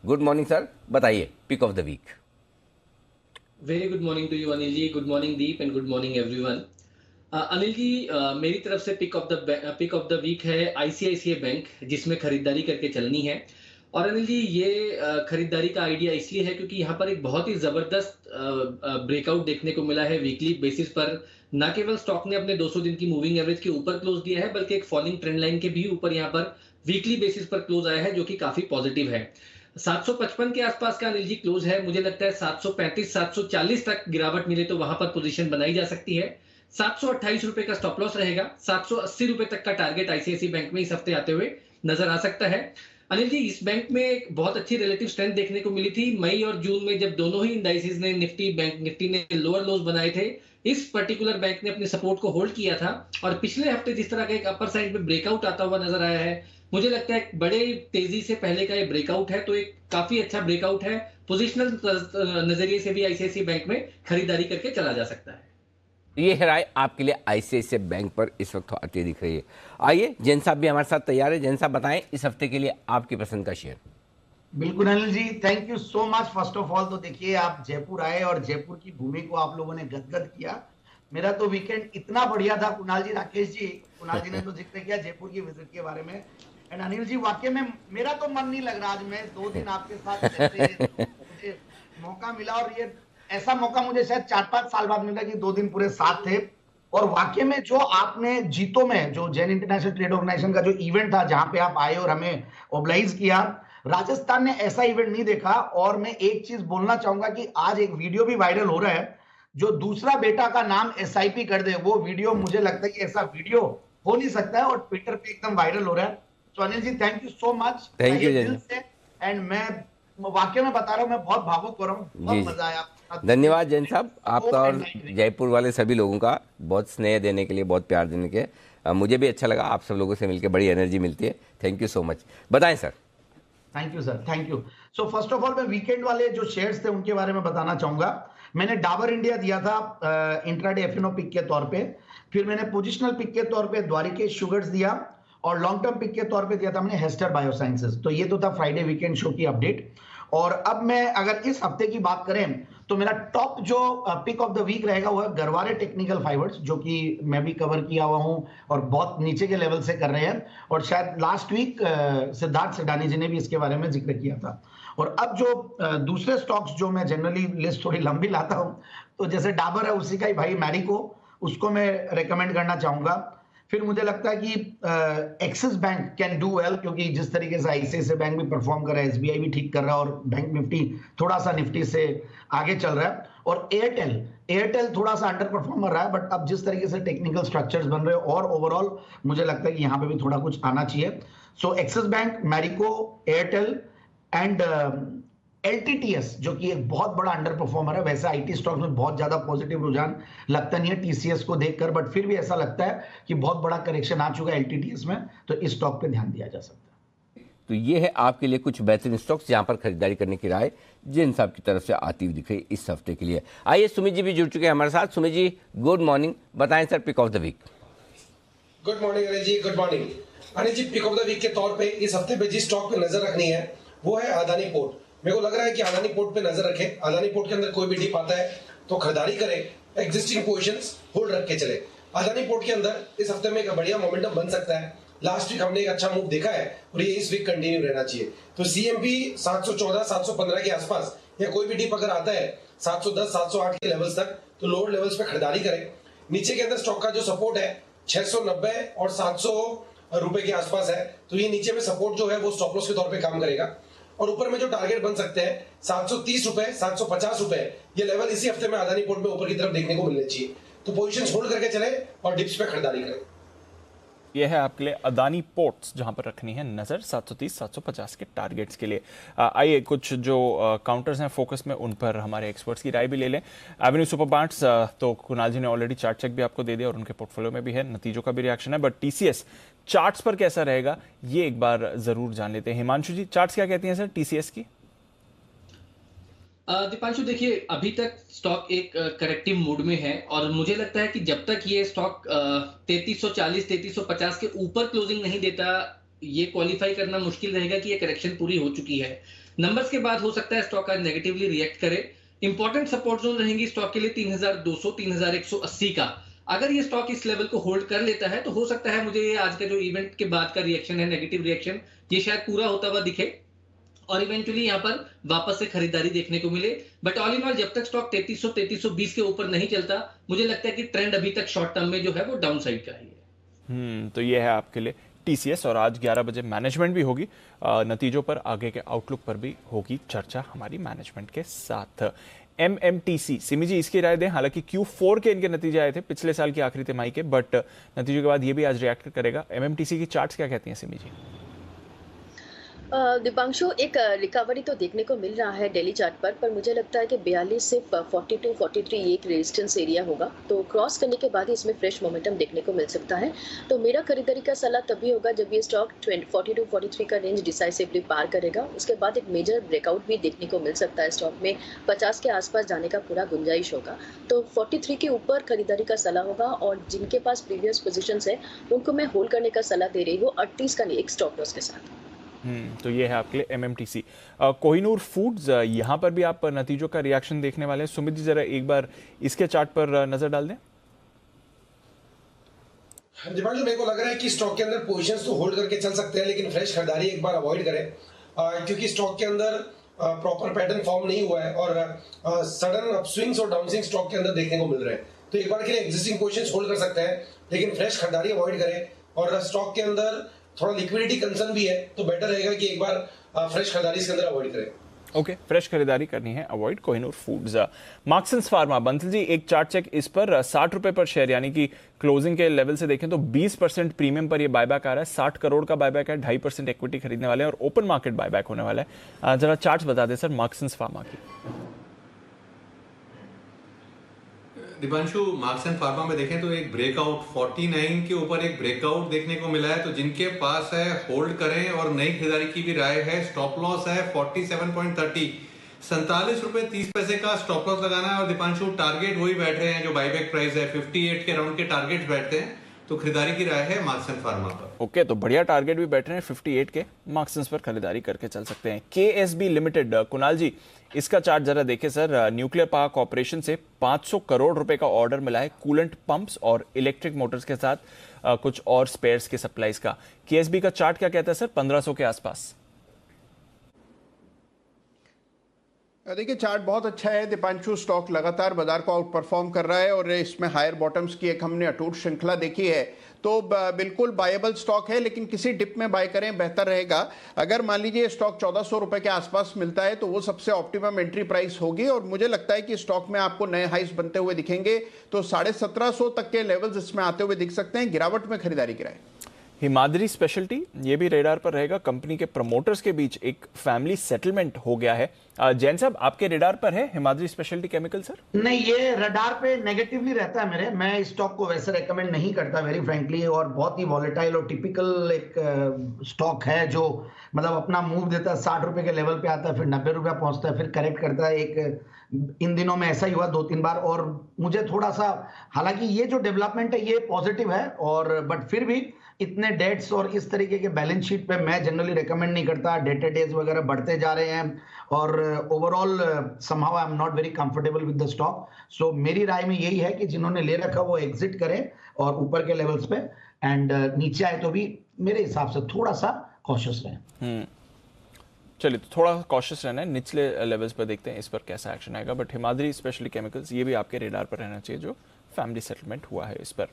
गुड मॉर्निंग सर, बताइए pick of the week. Very good morning to you Anil ji, good morning Deep and good morning everyone. Anil ji, मेरी तरफ से पिक ऑफ द वीक है आईसीआईसीआई बैंक, जिसमें खरीदारी करके चलनी है। और अनिल जी, ये खरीदारी का आइडिया इसलिए है क्योंकि यहाँ पर एक बहुत ही जबरदस्त ब्रेकआउट देखने को मिला है वीकली बेसिस पर। न केवल स्टॉक ने अपने 200 दिन की मूविंग एवरेज के ऊपर क्लोज दिया है, बल्कि एक फॉलिंग ट्रेंड लाइन के भी ऊपर यहाँ पर वीकली बेसिस पर क्लोज आया है, जो कि काफी पॉजिटिव है। 755 के आसपास का अनिल जी क्लोज है। मुझे लगता है 735 740 तक गिरावट मिले तो वहां पर पोजीशन बनाई जा सकती है। 728 रुपए का स्टॉप लॉस रहेगा। 780 रुपए तक का टारगेट आईसीआईसीआई बैंक में इस हफ्ते आते हुए नजर आ सकता है। अनिल जी, इस बैंक में एक बहुत अच्छी रिलेटिव स्ट्रेंथ देखने को मिली थी मई और जून में, जब दोनों ही इंडाइसेस ने निफ्टी ने लोअर लोज बनाए थे। इस पर्टिकुलर बैंक ने अपने सपोर्ट को होल्ड किया था और पिछले हफ्ते जिस तरह का एक अपर साइड में ब्रेकआउट आता हुआ नजर आया है, मुझे लगता है बड़े तेजी से पहले का ये ब्रेकआउट है, तो एक काफी अच्छा ब्रेकआउट है। पोजिशनल नजरिए से भी आईसीआईसीआई बैंक में खरीदारी करके चला जा सकता है। ये है राय आपके लिए आईसीआईसीआई बैंक पर इस वक्त आती दिख रही है। आइए, जैन साहब भी हमारे साथ तैयार है। जैन साहब, बताएं इस हफ्ते के लिए आपकी पसंद का शेयर। बिल्कुल Anil ji, thank you so much. First of all तो देखिए, आप जयपुर आए और जयपुर की भूमि को आप लोगों ने गदगद किया। मेरा तो वीकेंड इतना बढ़िया था। कुणाल जी, राकेश जी, कुणाल जी ने तो जिक्र किया जयपुर की विजिट के बारे में। एंड अनिल जी, वाकई में मेरा तो मन नहीं लग रहा आज। मैं 2 दिन आपके साथ मुझे मौका मिला और ये ऐसा मौका मुझे शायद 4-5 साल बाद मिला कि 2 दिन पूरे साथ थे। और वाकई में जो आपने जीतो में, जो जैन इंटरनेशनल ट्रेड ऑर्गेनाइजेशन का जो इवेंट था जहां पे आप आए और हमें ओब्लाइज किया, राजस्थान ने ऐसा इवेंट नहीं देखा। और मैं एक चीज बोलना चाहूंगा कि आज एक वीडियो भी वायरल हो रहा है, जो दूसरा बेटा का नाम एसआईपी कर दे, वो वीडियो मुझे लगता है कि ऐसा वीडियो हो नहीं सकता है और ट्विटर पे एकदम वायरल हो रहा है। तो Anil ji thank you so much, thank you दिल से। एंड मैं वाकई में बता रहा हूँ, मैं बहुत भावुक हो रहा हूँ, बहुत मजा आया। धन्यवाद जैन साहब, आपका और जयपुर वाले सभी लोगों का बहुत स्नेह देने के लिए, बहुत प्यार देने के। मुझे भी अच्छा लगा, आप सब लोगों से मिलकर बड़ी एनर्जी मिलती है। Thank you so much. बताएं sir. Thank you sir, thank you. So first of all मैं वीकेंड वाले जो शेयर्स थे उनके बारे में बताना चाहूंगा। मैंने डाबर इंडिया दिया था इंट्राडे एफएनओ पिक के तौर पे, फिर मैंने पोजिशनल पिक के तौर पे द्वारिकेश शुगर्स दिया और लॉन्ग टर्म पिक के तौर पे दिया था मैंने हेस्टर बायोसाइंसेस। तो ये तो था फ्राइडे वीकेंड शो की अपडेट। और अब मैं अगर इस हफ्ते की बात करें तो मेरा टॉप जो पिक ऑफ द वीक रहेगा वो है गरवारे टेक्निकल फाइबर्स, जो कि मैं भी कवर किया हुआ हूं और बहुत नीचे के लेवल से कर रहे हैं। और शायद लास्ट वीक सिद्धार्थ सिडानी जी ने भी इसके बारे में जिक्र किया था। और अब जो दूसरे स्टॉक्स जो मैं जनरली लिस्ट थोड़ी लंबी लाता हूं, तो जैसे डाबर है उसी का ही भाई मैरिको, उसको मैं रेकमेंड करना चाहूंगा। फिर मुझे लगता है कि axis bank can do well, क्योंकि जिस तरीके से आईसीआईसीआई बैंक भी परफॉर्म कर रहा है, एसबीआई भी ठीक कर रहा है और बैंक निफ्टी थोड़ा सा निफ्टी से आगे चल रहा है। और एयरटेल थोड़ा सा अंडर परफॉर्म कर रहा है, बट अब जिस तरीके से टेक्निकल स्ट्रक्चर्स बन रहे हैं और ओवरऑल मुझे लगता है कि यहाँ पे भी थोड़ा कुछ आना चाहिए। So Axis bank, Marico, Airtel and LTTS जो कि एक बहुत बड़ा अंडर परफॉर्मर है। वैसे आईटी स्टॉक्स में बहुत ज्यादा पॉजिटिव रुझान लगता नहीं है TCS को देखकर, बट फिर भी ऐसा लगता है कि बहुत बड़ा करेक्शन आ चुका है LTTS में, तो इस स्टॉक पे ध्यान दिया जा सकता है। तो ये है आपके लिए कुछ बेहतरीन स्टॉक्स जहां पर खरीदारी करने की राय जैन साहब की तरफ से आती हुई दिख रही इस हफ्ते के लिए। आइए सुमित जी भी जुड़ चुके हैं हमारे साथ। सुमित जी गुड मॉर्निंग, बताएं sir pick of the week. Good morning Anil ji, good morning Anil ji. Pick of the week के तौर पे इस हफ्ते पे जिस स्टॉक पे नजर रखनी है वो है अदानी पोर्ट। मेरे को लग रहा है कि अदानी पोर्ट पे नजर रखें। अदानी पोर्ट के अंदर कोई भी डिप आता है तो खरीदारी करें, एग्जिस्टिंग पोजीशंस होल्ड रख के चले। अदानी पोर्ट के अंदर इस हफ्ते में एक बढ़िया मोमेंटम बन सकता है। लास्ट वीक हमने एक अच्छा मूव देखा है और ये इस वीक कंटिन्यू रहना चाहिए। तो सीएमपी 714 715 के आसपास या कोई भी डिप अगर आता है 710 708 के लेवल्स तक, तो लोअर लेवल्स पे खरीदारी करें। नीचे के अंदर स्टॉक का जो सपोर्ट है 690 और 700 रुपए के आसपास है, तो ये नीचे में सपोर्ट जो है वो स्टॉप लॉस के तौर पे काम करेगा। और ऊपर में जो टारगेट बन सकते हैं 730 रुपए, 750 रुपए, ये लेवल इसी हफ्ते में अदानी पोर्ट में ऊपर की तरफ देखने को मिलने चाहिए। तो पोजीशंस होल्ड करके चले और डिप्स पे खरीदारी करें। यह है आपके लिए अदानी पोर्ट्स, जहां पर रखनी है नजर 730 750 के टारगेट्स के लिए। आइए कुछ जो काउंटर्स हैं फोकस में उन पर हमारे एक्सपर्ट्स की राय भी ले लें। एवेन्यू सुपरमार्ट्स तो कुणाल जी ने ऑलरेडी चार्ट चेक भी आपको दे दिया और उनके पोर्टफोलियो में भी है, नतीजों का भी रिएक्शन है। बट TCS चार्ट्स पर कैसा रहेगा ये एक बार जरूर जान लेते हैं। हिमांशु जी चार्ट्स क्या कहती हैं सर TCS की? दीपांशु देखिए, अभी तक स्टॉक एक करेक्टिव मूड में है और मुझे लगता है कि जब तक ये स्टॉक 3340 3350 के ऊपर क्लोजिंग नहीं देता, ये क्वालिफाई करना मुश्किल रहेगा कि ये करेक्शन पूरी हो चुकी है। नंबर्स के बाद हो सकता है स्टॉक आज नेगेटिवली रिएक्ट करे। इंपॉर्टेंट सपोर्ट जोन रहेंगी स्टॉक के लिए 3200 3180 का। अगर ये स्टॉक इस लेवल को होल्ड कर लेता है तो हो सकता है मुझे ये आज का जो इवेंट के बाद का रिएक्शन है, नेगेटिव रिएक्शन, ये शायद पूरा होता हुआ दिखे और इवेंचुअली यहाँ पर वापस से खरीदारी देखने को मिले। बट ऑल इन ऑल जब तक स्टॉक 3300 3320 के ऊपर नहीं चलता, मुझे लगता है कि ट्रेंड अभी तक शॉर्ट टर्म में जो है वो डाउन साइड का ही है। तो ये है आपके लिए TCS और आज 11 बजे मैनेजमेंट भी होगी, नतीजों पर आगे के आउटलुक पर भी होगी चर्चा हमारी मैनेजमेंट के साथ। MMTC सिमी जी इसकी राय दें। हालांकि Q4 के इनके नतीजे आए थे पिछले साल की आखिरी तिमाही के, बट नतीजों के बाद ये भी आज रिएक्ट करेगा। MMTC की चार्ट्स क्या कहती हैं सिमी जी? दीपांशु एक रिकवरी तो देखने को मिल रहा है डेली चार्ट पर मुझे लगता है कि 42 से 42 43 ये एक रेजिस्टेंस एरिया होगा, तो क्रॉस करने के बाद ही इसमें फ्रेश मोमेंटम देखने को मिल सकता है। तो मेरा खरीदारी का सलाह तभी होगा जब ये स्टॉक 42 43 का रेंज डिसाइसिवली पार करेगा। उसके बाद एक मेजर ब्रेकआउट भी देखने को मिल सकता है। स्टॉक में 50 के आसपास जाने का पूरा गुंजाइश होगा, तो 43 के ऊपर खरीदारी का सलाह होगा। और जिनके पास प्रीवियस पोजीशंस है उनको मैं होल्ड करने का सलाह दे रही हूँ 38 का नहीं, एक स्टॉप लॉस के साथ। तो ये है आपके लिए MMTC। कोहिनूर फूड्स, यहाँ पर भी आप नतीजों का रिएक्शन देखने वाले हैं। सुमित जी जरा एक बार इसके चार्ट पर नजर डाल दें। दीपांशु मेरे को लग रहा है कि स्टॉक के अंदर पोजीशंस तो होल्ड करके चल सकते हैं, लेकिन फ्रेश खरीदारी एक बार अवॉइड करें, क्योंकि स्टॉक के अंदर प्रॉपर पैटर्न फॉर्म नहीं हुआ है और सडन अपस्विंग्स और डाउनस्विंग स्टॉक के अंदर देखने को मिल रहे हैं। तो एक बार के लिए एग्जिस्टिंग पोजीशंस होल्ड कर सकते हैं, लेकिन फ्रेश खरीदारी अवॉइड करें। और स्टॉक के अंदर थोड़ा लिक्विडिटी कंसर्न भी है, तो बेटर रहेगा कि एक बार फ्रेश खरीदारी इसके अंदर अवॉइड करें। ओके, फ्रेश खरीदारी करनी है, avoid Kohinoor foods. Marksans pharma, Bansal ji एक चार्ट चेक इस पर 60 रुपए पर शेयर, यानी कि क्लोजिंग के लेवल से देखें तो 20% प्रीमियम पर ये बायबैक आ रहा है। 60 करोड़ का बायबैक है, 2.5% इक्विटी खरीदने वाले हैं और ओपन मार्केट बायबैक होने वाला है। जरा चार्ट्स बता दें सर मार्क्सन्स फार्मा की। दिपांशु, मार्क्स एंड फार्मा में देखें तो एक ब्रेकआउट 49 के ऊपर एक ब्रेकआउट देखने को मिला है, तो जिनके पास है होल्ड करें और नई खरीदारी की भी राय है। स्टॉप लॉस है 47.30, 47 रुपए 30 पैसे का स्टॉप लॉस लगाना है। और दीपांशु, टारगेट वही बैठ रहे हैं जो बाईबैक प्राइस है, 58 के अराउंड के टारगेट बैठते हैं, तो खरीदारी की राय है मार्क्स एंड फार्मा पर। ओके, तो बढ़िया टारगेट भी बैठ रहे हैं 58 के, मार्क्सन्स पर खरीदारी करके चल सकते हैं। KSB लिमिटेड, कुणाल जी इसका चार्ट जरा देखें सर। न्यूक्लियर पावर कॉर्पोरेशन से 500 करोड़ रुपए का ऑर्डर मिला है कूलेंट पंप्स और इलेक्ट्रिक मोटर्स के साथ कुछ और स्पेयर्स के सप्लाईज का। KSB का चार्ट क्या कहता है सर? 1500 के आसपास। देखिए, चार्ट बहुत अच्छा है दीपांशु। स्टॉक लगातार बाजार को आउट परफॉर्म कर रहा है और इसमें हायर बॉटम्स की एक हमने अटूट श्रृंखला देखी है, तो बिल्कुल बायबल स्टॉक है, लेकिन किसी डिप में बाय करें बेहतर रहेगा। अगर मान लीजिए स्टॉक 1400 रुपए के आसपास मिलता है तो वो सबसे ऑप्टिमम एंट्री प्राइस होगी और मुझे लगता है कि स्टॉक में आपको नए हाइस बनते हुए दिखेंगे, तो 1750 तक के लेवल्स इसमें आते हुए दिख सकते हैं। गिरावट में खरीदारी कराएं। हिमाद्री स्पेशलिटी, ये भी रेडार पर रहेगा। कंपनी के प्रमोटर्स के बीच एक फैमिली सेटलमेंट हो गया है। जैन साहब, आपके रेडार पर है हिमाद्री स्पेशलिटी केमिकल सर? नहीं, ये रडार पे नेगेटिवली रहता है मेरे। मैं इस स्टॉक को वैसे रेकमेंड नहीं करता वेरी फ्रैंकली, और बहुत ही वॉलेटाइल और टिपिकल एक स्टॉक है जो मतलब अपना मूव देता है, 60 रुपए के लेवल पे आता है, फिर 90 रुपया पहुंचता है, फिर करेक्ट करता है। एक इन दिनों में ऐसा ही हुआ 2-3 बार, और मुझे थोड़ा सा, हालांकि ये जो डेवलपमेंट है ये पॉजिटिव है, और बट फिर भी इतने डेट्स और इस तरीके के बैलेंस शीट पे मैं जनरली रेकमेंड नहीं करता। डेटेड डेज वगैरह बढ़ते जा रहे हैं और overall somehow I am not very comfortable with the stock. So मेरी राय में यही है कि जिन्होंने ले रखा वो एग्जिट करें और ऊपर के लेवल्स पे, एंड नीचे आए तो भी मेरे हिसाब से थोड़ा सा कॉशियस रहें। चलिए, तो थोड़ा कॉशियस रहना है, निचले लेवल्स पर देखते हैं इस पर कैसा एक्शन आएगा। बट हिमाद्री स्पेशली केमिकल्स, ये भी आपके रेडार पर रहना चाहिए, जो फैमिली सेटलमेंट हुआ है इस पर।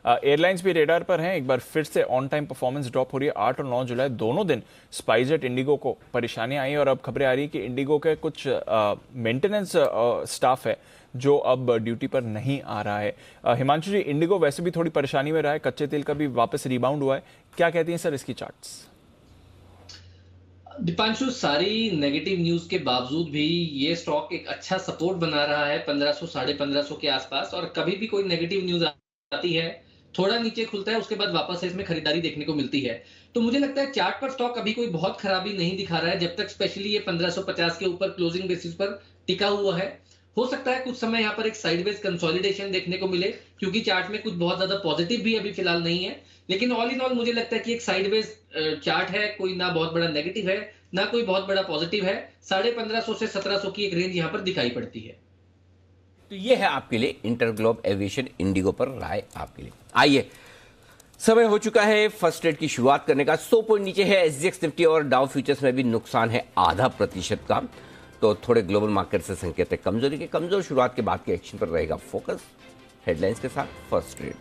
एयरलाइंस भी रेडार पर हैं। एक बार फिर से ऑन टाइम परफॉर्मेंस ड्रॉप हो रही है। 8 और 9 जुलाई दोनों दिन स्पाइसजेट, इंडिगो को परेशानियां आई और अब खबरें आ रही है कि इंडिगो के कुछ मेंटेनेंस स्टाफ है जो अब ड्यूटी पर नहीं आ रहा है। हिमांशु जी, इंडिगो वैसे भी थोड़ी परेशानी में रहा है, कच्चे तेल का भी वापस रिबाउंड हुआ है, क्या कहती हैं सर इसकी चार्ट्स? दीपांशु, सारी नेगेटिव न्यूज के बावजूद भी ये स्टॉक एक अच्छा सपोर्ट बना रहा है 1500 1550 के आसपास, और कभी भी कोई नेगेटिव न्यूज आती है थोड़ा नीचे खुलता है, उसके बाद वापस से इसमें खरीदारी देखने को मिलती है। तो मुझे लगता है चार्ट पर स्टॉक अभी कोई बहुत खराबी नहीं दिखा रहा है, जब तक स्पेशली ये 1550 के ऊपर क्लोजिंग बेसिस पर टिका हुआ है। हो सकता है कुछ समय यहाँ पर एक साइडवेज कंसोलिडेशन देखने को मिले, क्योंकि चार्ट में कुछ बहुत ज्यादा पॉजिटिव भी अभी फिलहाल नहीं है, लेकिन ऑल इन ऑल मुझे लगता है कि एक साइडवेज चार्ट है, कोई ना बहुत बड़ा नेगेटिव है ना कोई बहुत बड़ा पॉजिटिव है। 1550 से 1700 की एक रेंज यहाँ पर दिखाई पड़ती है। तो ये है आपके लिए इंटरग्लोब एविएशन इंडिगो पर राय आपके लिए। आइए, समय हो चुका है फर्स्ट ट्रेड की शुरुआत करने का। 100 पॉइंट नीचे है SGX निफ्टी और डाउ फ्यूचर्स में भी नुकसान है 0.5% का। तो थोड़े ग्लोबल मार्केट से संकेत है कमजोरी के। कमजोर शुरुआत के बाद के एक्शन पर रहेगा फोकस। हेडलाइंस के साथ फर्स्ट ट्रेड।